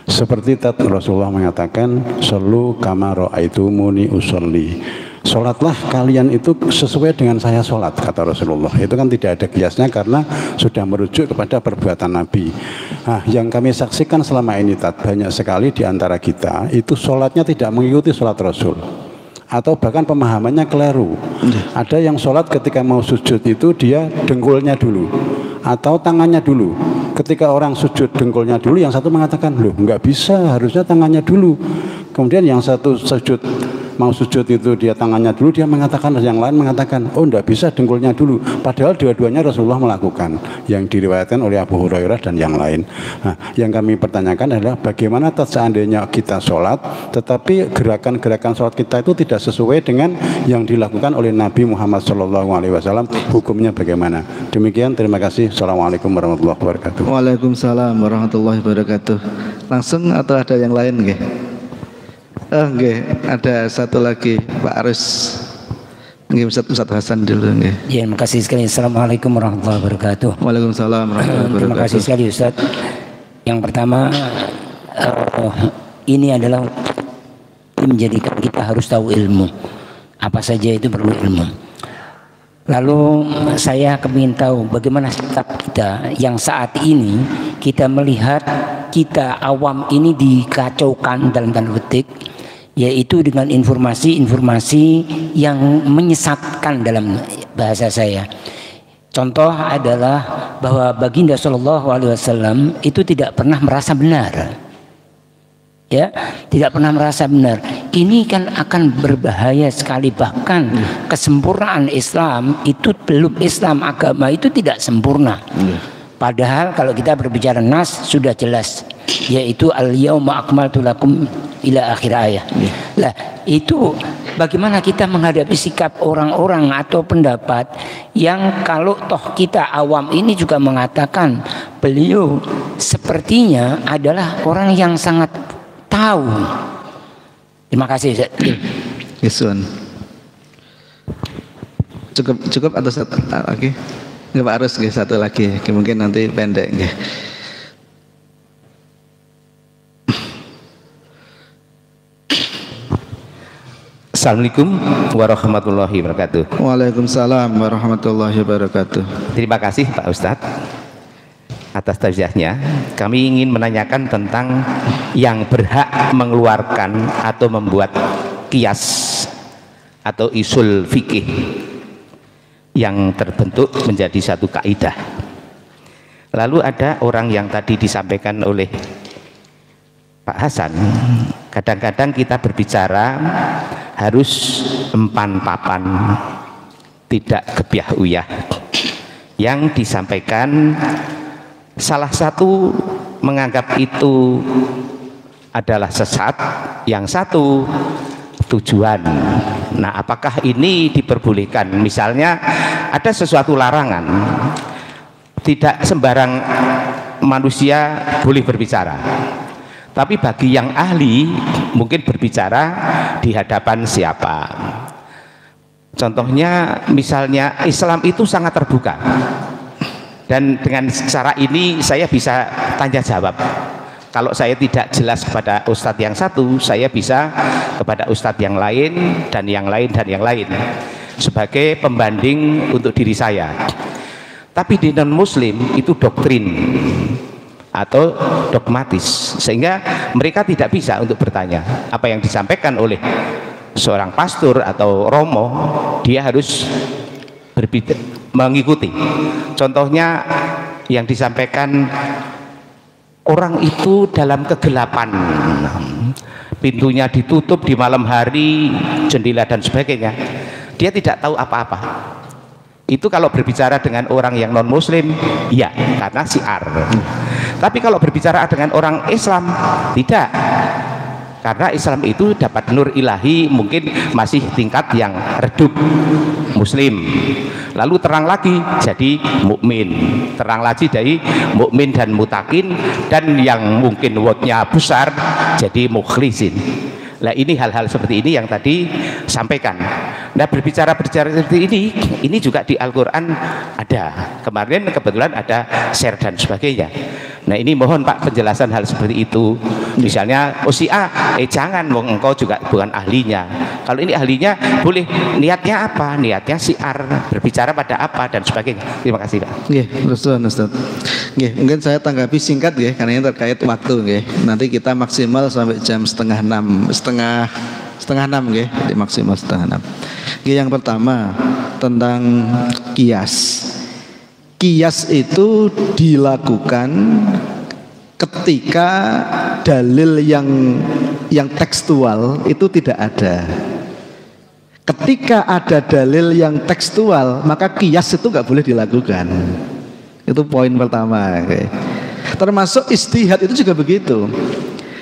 Seperti tadi Rasulullah mengatakan, "Shollu kama ra'aitumuni usolli." Sholatlah kalian itu sesuai dengan saya sholat, kata Rasulullah. Itu kan tidak ada kiasnya karena sudah merujuk kepada perbuatan Nabi. Nah, yang kami saksikan selama ini banyak sekali di antara kita itu sholatnya tidak mengikuti sholat Rasul, atau bahkan pemahamannya keliru. Ada yang sholat ketika mau sujud itu dia dengkulnya dulu atau tangannya dulu. Ketika orang sujud dengkulnya dulu, yang satu mengatakan loh nggak bisa, harusnya tangannya dulu. Kemudian yang satu mau sujud itu dia tangannya dulu, dia mengatakan, yang lain mengatakan oh enggak bisa dengkulnya dulu, padahal dua-duanya Rasulullah melakukan, yang diriwayatkan oleh Abu Hurairah dan yang lain. Nah, yang kami pertanyakan adalah bagaimana seandainya kita sholat tetapi gerakan-gerakan sholat kita itu tidak sesuai dengan yang dilakukan oleh Nabi Muhammad SAW, hukumnya bagaimana? Demikian, terima kasih. Assalamualaikum warahmatullahi wabarakatuh. Waalaikumsalam warahmatullahi wabarakatuh. Langsung atau ada yang lain nggih? Ada satu lagi Pak Arus. Ustaz Hasan dulu nggih. Ya, terima kasih sekali. Assalamualaikum warahmatullahi wabarakatuh. Waalaikumsalam warahmatullahi wabarakatuh. Terima kasih sekali Ustaz. Yang pertama, ini adalah menjadikan kita harus tahu ilmu. Apa saja itu perlu ilmu. Lalu saya ingin tahu bagaimana sikap kita yang saat ini kita melihat kita awam ini dikacaukan dalam tanda petik, yaitu dengan informasi-informasi yang menyesatkan dalam bahasa saya. Contoh adalah bahwa Baginda Shallallahu Alaihi Wasallam itu tidak pernah merasa benar, ya, tidak pernah merasa benar. Ini kan akan berbahaya sekali, bahkan kesempurnaan Islam itu belum, Islam agama itu tidak sempurna. Padahal kalau kita berbicara nas sudah jelas, yaitu al-yauma akmaltu lakum ila akhir ayat. Lah, itu bagaimana kita menghadapi sikap orang-orang atau pendapat yang kalau toh kita awam ini juga mengatakan beliau sepertinya adalah orang yang sangat tahu. Terima kasih. Yesuan. Cukup atau satu lagi? Nggih Pak Arus, nggih satu lagi, mungkin nanti pendek nggih. Assalamualaikum warahmatullahi wabarakatuh. Waalaikumsalam warahmatullahi wabarakatuh. Terima kasih Pak Ustadz atas tausiahnya. Kami ingin menanyakan tentang yang berhak mengeluarkan atau membuat kias atau usul fikih yang terbentuk menjadi satu kaidah. Lalu ada orang yang tadi disampaikan oleh Pak Hasan, kadang-kadang kita berbicara harus empan papan, tidak gebyah uyah. Yang disampaikan salah satu menganggap itu adalah sesat, yang satu tujuan. Nah, apakah ini diperbolehkan? Misalnya ada sesuatu larangan, tidak sembarang manusia boleh berbicara, tapi bagi yang ahli mungkin berbicara di hadapan siapa. Contohnya misalnya Islam itu sangat terbuka, dan dengan cara ini saya bisa tanya jawab. Kalau saya tidak jelas kepada ustadz yang satu, saya bisa kepada ustadz yang lain dan yang lain dan yang lain sebagai pembanding untuk diri saya. Tapi di non muslim itu doktrin atau dogmatis, sehingga mereka tidak bisa untuk bertanya apa yang disampaikan oleh seorang pastor atau romo, dia harus mengikuti. Contohnya yang disampaikan, orang itu dalam kegelapan, pintunya ditutup di malam hari, jendela dan sebagainya, dia tidak tahu apa-apa. Itu kalau berbicara dengan orang yang non muslim, ya, karena syiar. Tapi kalau berbicara dengan orang Islam, tidak, karena Islam itu dapat nur ilahi, mungkin masih tingkat yang redup muslim, lalu terang lagi jadi mukmin, terang lagi dari mukmin dan mutakin, dan yang mungkin wordnya besar jadi mukhlisin. Nah, ini hal-hal seperti ini yang tadi sampaikan. Nah, berbicara seperti ini juga di Al-Quran ada. Kemarin kebetulan ada share dan sebagainya. Nah, ini mohon Pak penjelasan hal seperti itu. Misalnya, oh si A, jangan, engkau juga bukan ahlinya. Kalau ini ahlinya, boleh. Niatnya apa? Niatnya syiar, berbicara pada apa dan sebagainya. Terima kasih Pak. Nggih, Ustaz. Nggih, mungkin saya tanggapi singkat nggih, karena ini terkait waktu nggih. Nanti kita maksimal sampai jam setengah enam nggih, di maksimal setengah 6. Nggih, yang pertama tentang kias. Kias itu dilakukan ketika dalil yang tekstual itu tidak ada. Ketika ada dalil yang tekstual, maka kias itu nggak boleh dilakukan. Itu poin pertama. Okay. Termasuk ijtihad itu juga begitu.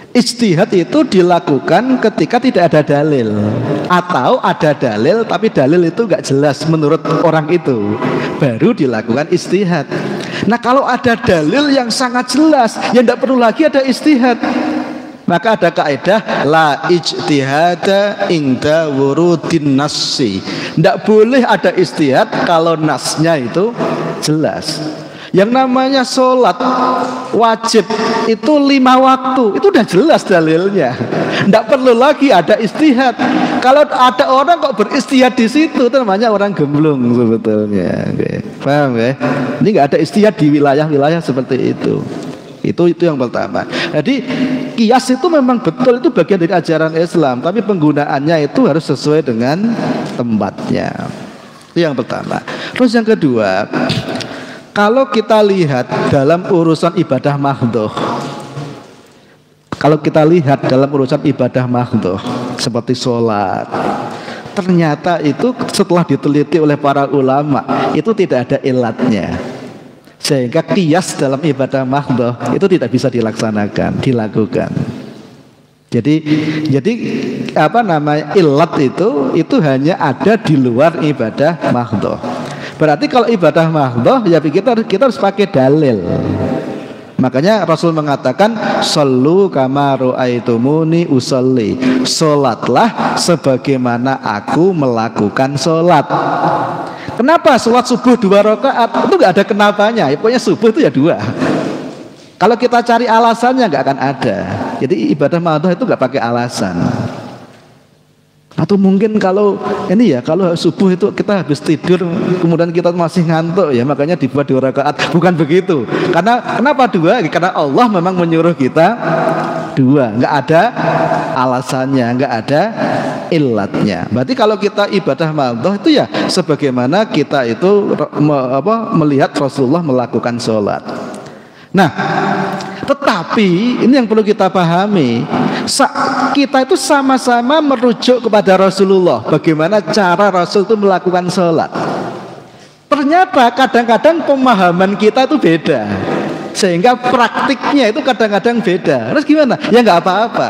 Ijtihad itu dilakukan ketika tidak ada dalil, atau ada dalil tapi dalil itu nggak jelas menurut orang itu, baru dilakukan ijtihad. Nah, kalau ada dalil yang sangat jelas, ya tidak perlu lagi ada ijtihad. Maka ada kaidah la ijtihada inda wurudin nassi. Tidak boleh ada ijtihad kalau nasnya itu jelas. Yang namanya sholat wajib itu 5 waktu, itu udah jelas dalilnya. Tidak perlu lagi ada ijtihad. Kalau ada orang kok beristihad di situ, itu namanya orang gemblung sebetulnya. Oke. Paham ya? Ini nggak ada ijtihad di wilayah-wilayah seperti itu. Itu yang pertama. Jadi kias itu memang betul, itu bagian dari ajaran Islam, tapi penggunaannya itu harus sesuai dengan tempatnya. Itu yang pertama. Terus yang kedua, kalau kita lihat dalam urusan ibadah mahdhah, seperti sholat, ternyata itu setelah diteliti oleh para ulama itu tidak ada ilatnya, sehingga qiyas dalam ibadah mahdhah itu tidak bisa dilakukan. Jadi apa namanya, ilat itu hanya ada di luar ibadah mahdhah. Berarti kalau ibadah mahdhah ya kita harus pakai dalil. Makanya Rasul mengatakan shollu kama ra'aitumuni usolli, sholatlah sebagaimana aku melakukan sholat. Kenapa sholat subuh 2 rakaat? Itu nggak ada kenapanya. Pokoknya subuh itu ya 2. Kalau kita cari alasannya nggak akan ada. Jadi ibadah madhah itu nggak pakai alasan. Atau mungkin kalau ini ya, kalau subuh itu kita habis tidur kemudian kita masih ngantuk ya, makanya dibuat 2 rakaat. Bukan begitu. Karena kenapa 2? Karena Allah memang menyuruh kita 2. Nggak ada alasannya, nggak ada illatnya. Berarti kalau kita ibadah madhah itu ya sebagaimana kita itu melihat Rasulullah melakukan sholat. Nah, tetapi ini yang perlu kita pahami, kita itu sama-sama merujuk kepada Rasulullah. Bagaimana cara Rasul itu melakukan sholat. Ternyata kadang-kadang pemahaman kita itu beda, sehingga praktiknya itu kadang-kadang beda. Terus gimana? Ya nggak apa-apa.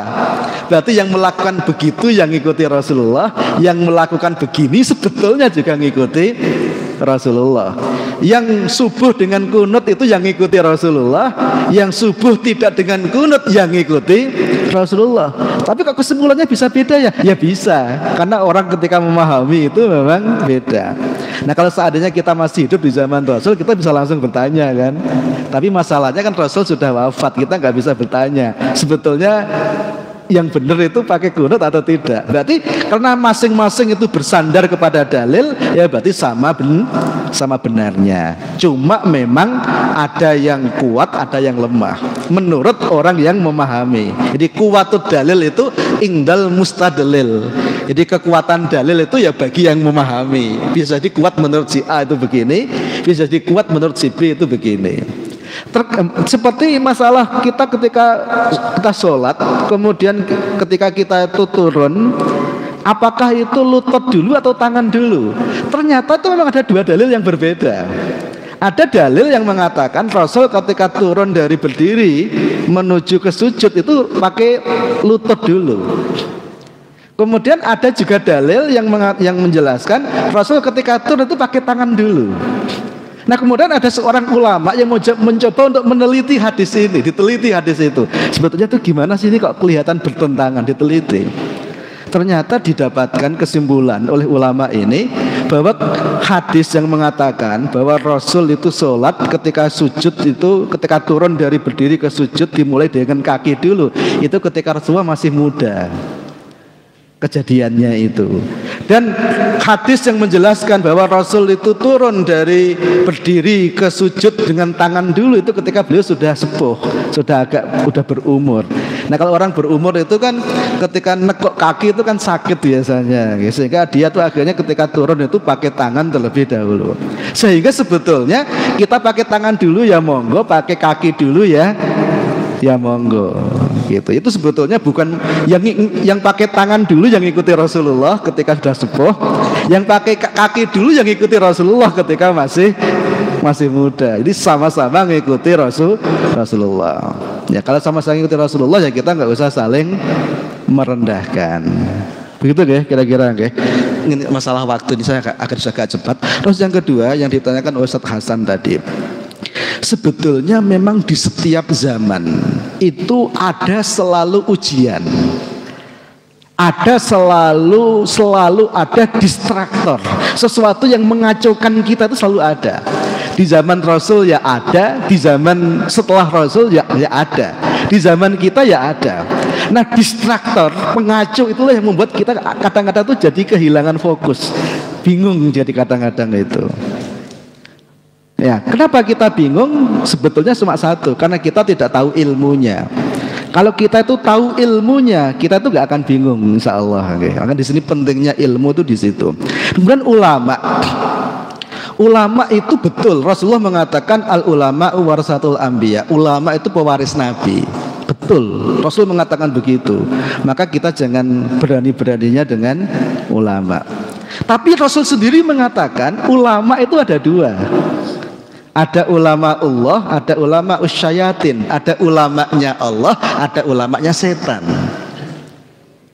Berarti yang melakukan begitu yang ngikuti Rasulullah, yang melakukan begini sebetulnya juga ngikuti Rasulullah. Yang subuh dengan kunut itu yang ngikuti Rasulullah, yang subuh tidak dengan kunut yang ngikuti Rasulullah. Tapi kok kesimpulannya bisa beda ya? Ya bisa, karena orang ketika memahami itu memang beda. Nah, kalau seandainya kita masih hidup di zaman Rasul, kita bisa langsung bertanya kan. Tapi masalahnya kan Rasul sudah wafat, kita nggak bisa bertanya sebetulnya yang benar itu pakai kunut atau tidak. Berarti karena masing-masing itu bersandar kepada dalil, ya berarti sama benarnya. Cuma memang ada yang kuat, ada yang lemah menurut orang yang memahami. Jadi kuwatud dalil itu indal mustadlil. Jadi kekuatan dalil itu ya bagi yang memahami. Bisa jadi kuat menurut si A itu begini, bisa jadi kuat menurut si B itu begini. Seperti masalah kita ketika kita sholat, kemudian ketika kita itu turun, apakah itu lutut dulu atau tangan dulu? Ternyata itu memang ada 2 dalil yang berbeda. Ada dalil yang mengatakan Rasul ketika turun dari berdiri menuju ke sujud itu pakai lutut dulu. Kemudian ada juga dalil yang menjelaskan Rasul ketika turun itu pakai tangan dulu. Nah, kemudian ada seorang ulama yang mencoba untuk meneliti hadis ini, diteliti hadis itu. Sebetulnya itu gimana sih ini kok kelihatan bertentangan, diteliti. Ternyata didapatkan kesimpulan oleh ulama ini bahwa hadis yang mengatakan bahwa Rasul itu sholat ketika sujud itu, ketika turun dari berdiri ke sujud dimulai dengan kaki dulu, itu ketika Rasulullah masih muda. Kejadiannya itu. Dan hadis yang menjelaskan bahwa Rasul itu turun dari berdiri ke sujud dengan tangan dulu itu ketika beliau sudah sepuh, sudah berumur. Nah, kalau orang berumur itu kan ketika nekuk kaki itu kan sakit biasanya, sehingga dia tuh akhirnya ketika turun itu pakai tangan terlebih dahulu. Sehingga sebetulnya kita pakai tangan dulu ya monggo, pakai kaki dulu ya monggo. Gitu. Itu sebetulnya bukan yang pakai tangan dulu yang ikuti Rasulullah ketika sudah sepuh, yang pakai kaki dulu yang ikuti Rasulullah ketika masih muda. Jadi sama-sama mengikuti Rasulullah. Ya, kalau sama-sama mengikuti Rasulullah ya kita nggak usah saling merendahkan. Begitu ya kira-kira ya. Ini masalah waktu ini saya akan agak cepat. Terus yang kedua yang ditanyakan Ustadz Hasan tadi, sebetulnya memang di setiap zaman itu ada selalu ujian, ada selalu ada distraktor, sesuatu yang mengacaukan kita itu selalu ada. Di zaman Rasul ya ada, di zaman setelah Rasul ya ada, di zaman kita ya ada. Nah, distraktor, pengacau itulah yang membuat kita kadang-kadang tuh jadi kehilangan fokus, bingung jadi kadang-kadang itu. Ya, kenapa kita bingung? Sebetulnya cuma satu, karena kita tidak tahu ilmunya. Kalau kita itu tahu ilmunya, kita itu gak akan bingung, insya Allah. Maka di sini pentingnya ilmu itu di situ. Kemudian ulama itu betul. Rasulullah mengatakan al ulama warasatul anbiya. Ulama itu pewaris Nabi. Betul. Rasul mengatakan begitu. Maka kita jangan berani-beraninya dengan ulama. Tapi Rasul sendiri mengatakan ulama itu ada 2. Ada ulama Allah, ada ulama usyayatin, ada ulamanya Allah, ada ulamanya setan.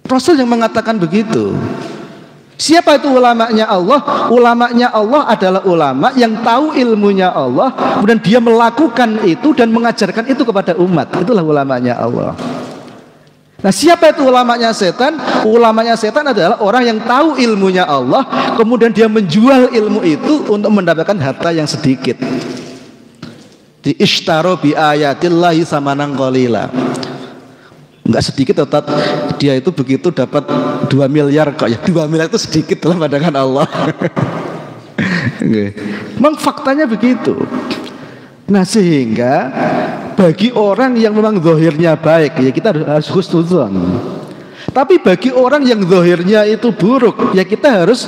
Rasul yang mengatakan begitu. Siapa itu ulamanya Allah? Ulamanya Allah adalah ulama yang tahu ilmunya Allah, kemudian dia melakukan itu dan mengajarkan itu kepada umat. Itulah ulamanya Allah. Nah, siapa itu ulamanya setan? Ulamanya setan adalah orang yang tahu ilmunya Allah, kemudian dia menjual ilmu itu untuk mendapatkan harta yang sedikit. Di ishtaro bi ayatillahi samanan qalila. Enggak sedikit, tetap dia itu begitu dapat 2 miliar kok ya. 2 miliar itu sedikit dalam pandangan Allah. Memang faktanya begitu. Nah, sehingga bagi orang yang memang zahirnya baik, ya kita harus husnuzon. Tapi bagi orang yang zahirnya itu buruk, ya kita harus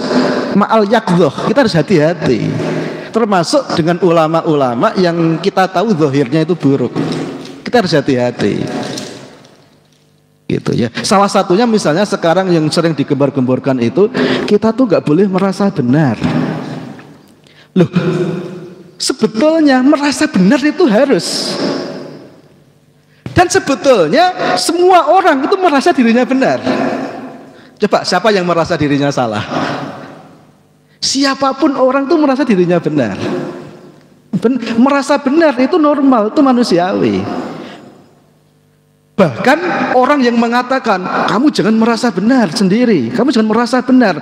ma'al yakdhoh, kita harus hati-hati. Termasuk dengan ulama-ulama yang kita tahu zahirnya itu buruk, kita harus hati-hati. Gitu ya. Salah satunya misalnya sekarang yang sering digembar-gemborkan itu, kita tuh nggak boleh merasa benar. Loh, sebetulnya merasa benar itu harus. Dan sebetulnya semua orang itu merasa dirinya benar. Coba siapa yang merasa dirinya salah? Siapapun orang itu merasa dirinya benar. Merasa benar itu normal, itu manusiawi. Bahkan orang yang mengatakan kamu jangan merasa benar sendiri, kamu jangan merasa benar.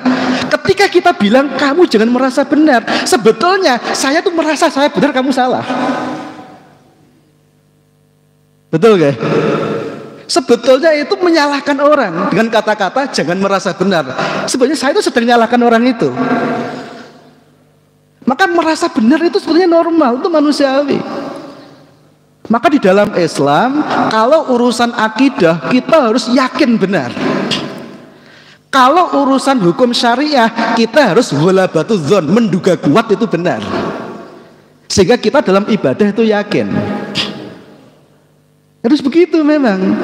Ketika kita bilang kamu jangan merasa benar, sebetulnya saya tuh merasa saya benar, kamu salah. Betul gak? Sebetulnya itu menyalahkan orang dengan kata-kata jangan merasa benar. Sebenarnya saya itu sedang menyalahkan orang itu. Maka merasa benar itu sebetulnya normal, itu manusiawi. Maka di dalam Islam, kalau urusan akidah kita harus yakin benar. Kalau urusan hukum syariah kita harus walabatuzon, menduga kuat itu benar. Sehingga kita dalam ibadah itu yakin. Harus begitu memang.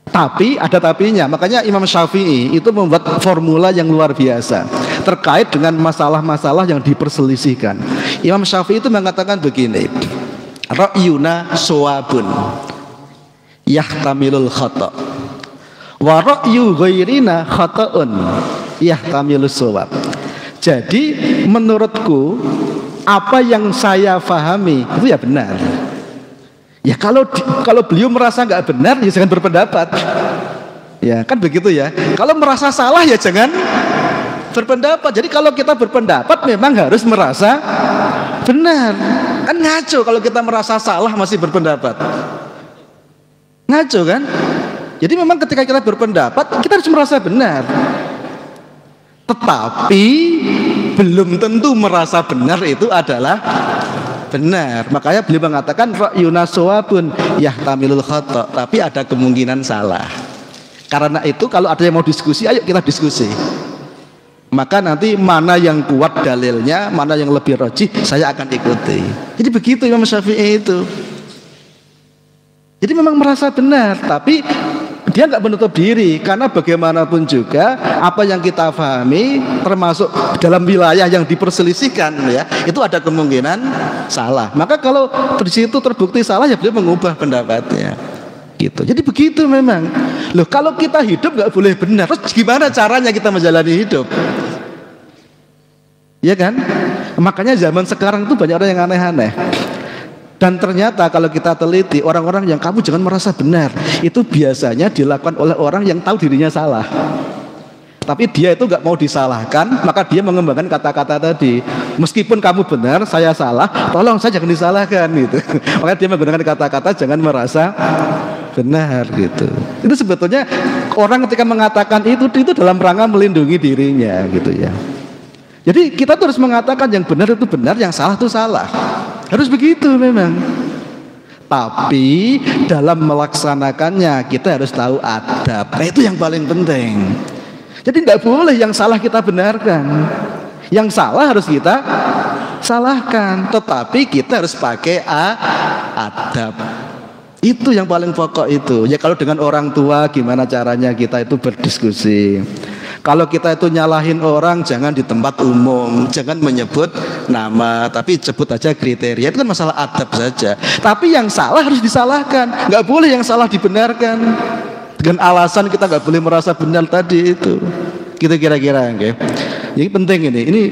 Tapi ada tapinya. Makanya Imam Syafi'i itu membuat formula yang luar biasa terkait dengan masalah-masalah yang diperselisihkan. Imam Syafi'i itu mengatakan begini, ra'yuna shawabun yahtamilul khata' wa ra'yu ghairina khata'un yahtamilus shawab. Jadi menurutku apa yang saya fahami itu ya benar. Ya kalau beliau merasa nggak benar ya jangan berpendapat. Ya kan begitu ya. Kalau merasa salah ya jangan berpendapat. Jadi kalau kita berpendapat memang harus merasa benar. Kan ngaco kalau kita merasa salah masih berpendapat. Ngaco kan? Jadi memang ketika kita berpendapat kita harus merasa benar. Tetapi belum tentu merasa benar itu adalah benar. Makanya beliau mengatakan ra'yuna shawabun yahtamilul khata', tapi ada kemungkinan salah. Karena itu kalau ada yang mau diskusi, ayo kita diskusi. Maka nanti mana yang kuat dalilnya, mana yang lebih rajih, saya akan ikuti. Jadi begitu Imam Syafi'i itu. Jadi memang merasa benar, tapi dia nggak menutup diri, karena bagaimanapun juga apa yang kita pahami termasuk dalam wilayah yang diperselisihkan ya, itu ada kemungkinan salah. Maka kalau di situ terbukti salah ya beliau mengubah pendapatnya. Gitu. Jadi begitu memang. Loh, kalau kita hidup nggak boleh benar, terus gimana caranya kita menjalani hidup? Ya kan? Makanya zaman sekarang itu banyak orang yang aneh-aneh. Dan ternyata kalau kita teliti, orang-orang yang kamu jangan merasa benar, itu biasanya dilakukan oleh orang yang tahu dirinya salah. Tapi dia itu nggak mau disalahkan, maka dia mengembangkan kata-kata tadi. Meskipun kamu benar, saya salah, tolong saya jangan disalahkan gitu. Maka dia menggunakan kata-kata jangan merasa benar gitu. Itu sebetulnya orang ketika mengatakan itu dalam rangka melindungi dirinya gitu ya. Jadi kita terus mengatakan yang benar itu benar, yang salah itu salah. Harus begitu memang. Tapi dalam melaksanakannya kita harus tahu adab. Nah itu yang paling penting. Jadi nggak boleh yang salah kita benarkan, yang salah harus kita salahkan. Tetapi kita harus pakai adab. Itu yang paling pokok itu. Ya kalau dengan orang tua gimana caranya kita itu berdiskusi. Kalau kita itu nyalahin orang jangan di tempat umum, jangan menyebut nama, tapi sebut aja kriteria. Itu kan masalah adab saja. Tapi yang salah harus disalahkan, nggak boleh yang salah dibenarkan dengan alasan kita nggak boleh merasa benar tadi itu. Kita kira-kira, okay? Jadi penting ini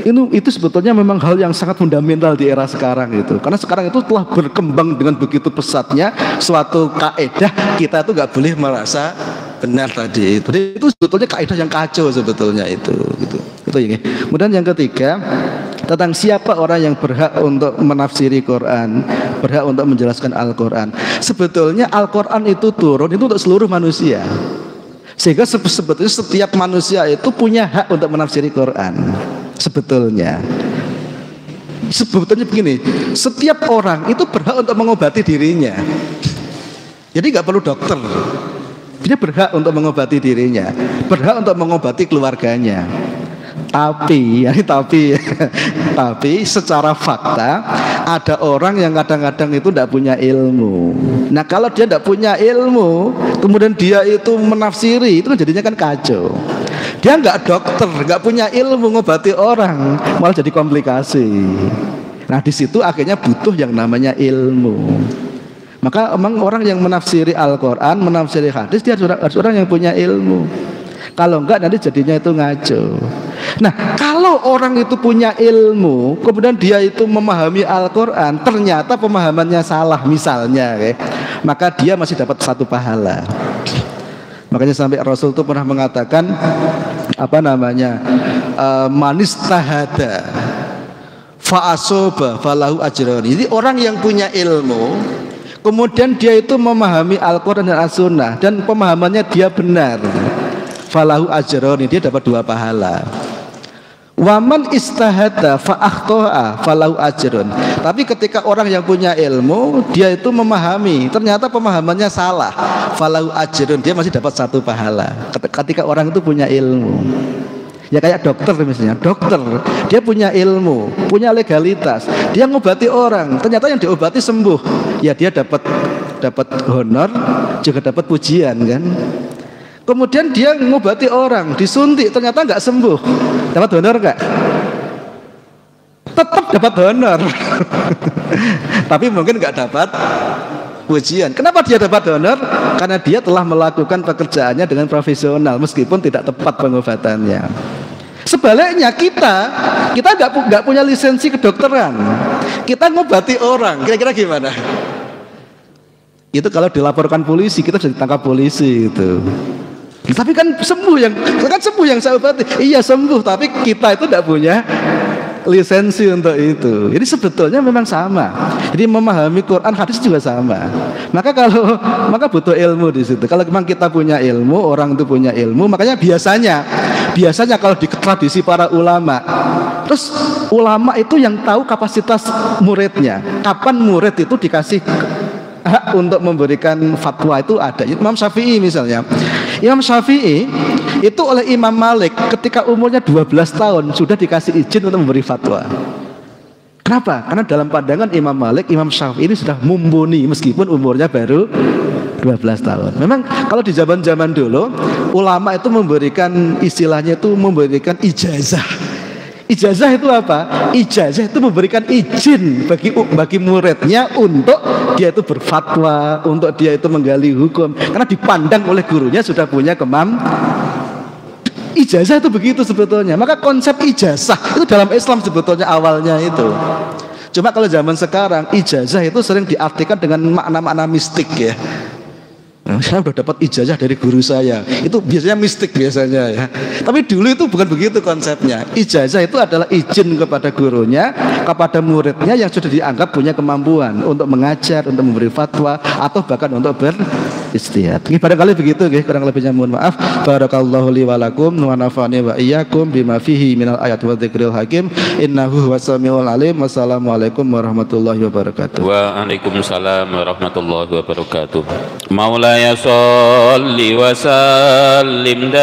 Itu sebetulnya memang hal yang sangat fundamental di era sekarang itu. Karena sekarang itu telah berkembang dengan begitu pesatnya suatu kaidah, kita itu nggak boleh merasa benar tadi itu. Jadi itu sebetulnya kaidah yang kacau sebetulnya itu gitu. Itu ya. Kemudian yang ketiga, tentang siapa orang yang berhak untuk menafsiri Quran, berhak untuk menjelaskan Al-Quran. Sebetulnya Al-Quran itu turun itu untuk seluruh manusia. Sehingga sebetulnya setiap manusia itu punya hak untuk menafsiri Quran. Sebetulnya begini, setiap orang itu berhak untuk mengobati dirinya. Jadi nggak perlu dokter. Dia berhak untuk mengobati dirinya, berhak untuk mengobati keluarganya. Tapi secara fakta ada orang yang kadang-kadang itu tidak punya ilmu. Nah kalau dia tidak punya ilmu, kemudian dia itu menafsiri, itu jadinya kan kacau. Dia nggak dokter, nggak punya ilmu ngobati orang, malah jadi komplikasi. Nah di situ akhirnya butuh yang namanya ilmu. Maka emang orang yang menafsiri Al-Quran, menafsiri hadis, dia harus orang yang punya ilmu. Kalau enggak nanti jadinya itu ngaco. Nah kalau orang itu punya ilmu, kemudian dia itu memahami Al-Quran, ternyata pemahamannya salah misalnya, maka dia masih dapat satu pahala. Makanya sampai Rasul itu pernah mengatakan manis tahada fa'asoba falahu ajrun. Jadi orang yang punya ilmu, kemudian dia itu memahami Al-Quran dan As-Sunnah, dan pemahamannya dia benar, falahu ajrun, dia dapat 2 pahala. Waman istahada fa'akhto'a falahu ajrun. Tapi ketika orang yang punya ilmu, dia itu memahami, ternyata pemahamannya salah, falahu ajrun, dia masih dapat 1 pahala. Ketika orang itu punya ilmu. Ya kayak dokter misalnya, dokter dia punya ilmu, punya legalitas, dia ngobati orang, ternyata yang diobati sembuh, ya dia dapat honor, juga dapat pujian kan. Kemudian dia ngobati orang, disuntik, ternyata nggak sembuh, dapat honor nggak? Tetap dapat honor, tapi mungkin nggak dapat pujian. Kenapa dia dapat honor? Karena dia telah melakukan pekerjaannya dengan profesional, meskipun tidak tepat pengobatannya. Sebaliknya kita nggak punya lisensi kedokteran, kita ngobati orang, kira-kira gimana? Itu kalau dilaporkan polisi, kita bisa ditangkap polisi itu. Tapi kan sembuh yang saya obati. Iya sembuh, tapi kita itu tidak punya lisensi untuk itu. Jadi sebetulnya memang sama. Jadi memahami Quran, hadis juga sama. Maka butuh ilmu di situ. Kalau memang kita punya ilmu, orang itu punya ilmu, makanya biasanya kalau di tradisi para ulama, terus ulama itu yang tahu kapasitas muridnya. Kapan murid itu dikasih hak untuk memberikan fatwa itu ada. Imam Syafi'i misalnya. Imam Syafi'i itu oleh Imam Malik ketika umurnya 12 tahun sudah dikasih izin untuk memberi fatwa. Kenapa? Karena dalam pandangan Imam Malik, Imam Syafi'i ini sudah mumpuni meskipun umurnya baru 12 tahun. Memang kalau di zaman-zaman dulu ulama itu memberikan istilahnya itu memberikan ijazah. Ijazah itu apa? Ijazah itu memberikan izin bagi muridnya untuk dia itu berfatwa, untuk dia itu menggali hukum, karena dipandang oleh gurunya sudah punya ijazah itu begitu sebetulnya. Maka konsep ijazah itu dalam Islam sebetulnya awalnya itu. Cuma kalau zaman sekarang ijazah itu sering diartikan dengan makna-makna mistik ya. Saya sudah dapat ijazah dari guru saya, itu biasanya mistik biasanya ya. Tapi dulu itu bukan begitu konsepnya. Ijazah itu adalah izin kepada gurunya, kepada muridnya yang sudah dianggap punya kemampuan untuk mengajar, untuk memberi fatwa, atau bahkan untuk beristihad. Barangkali begitu, kurang lebihnya mohon maaf. Barakallahu li wa lakum wa nafa'ani wa iyyakum bima fihi minal ayat wa dzikril hakim. Innahu huwas-sami'ul alim. Wassalamualaikum warahmatullahi wabarakatuh. Waalaikumsalam warahmatullahi wabarakatuh. Maulaya sholli wa sallim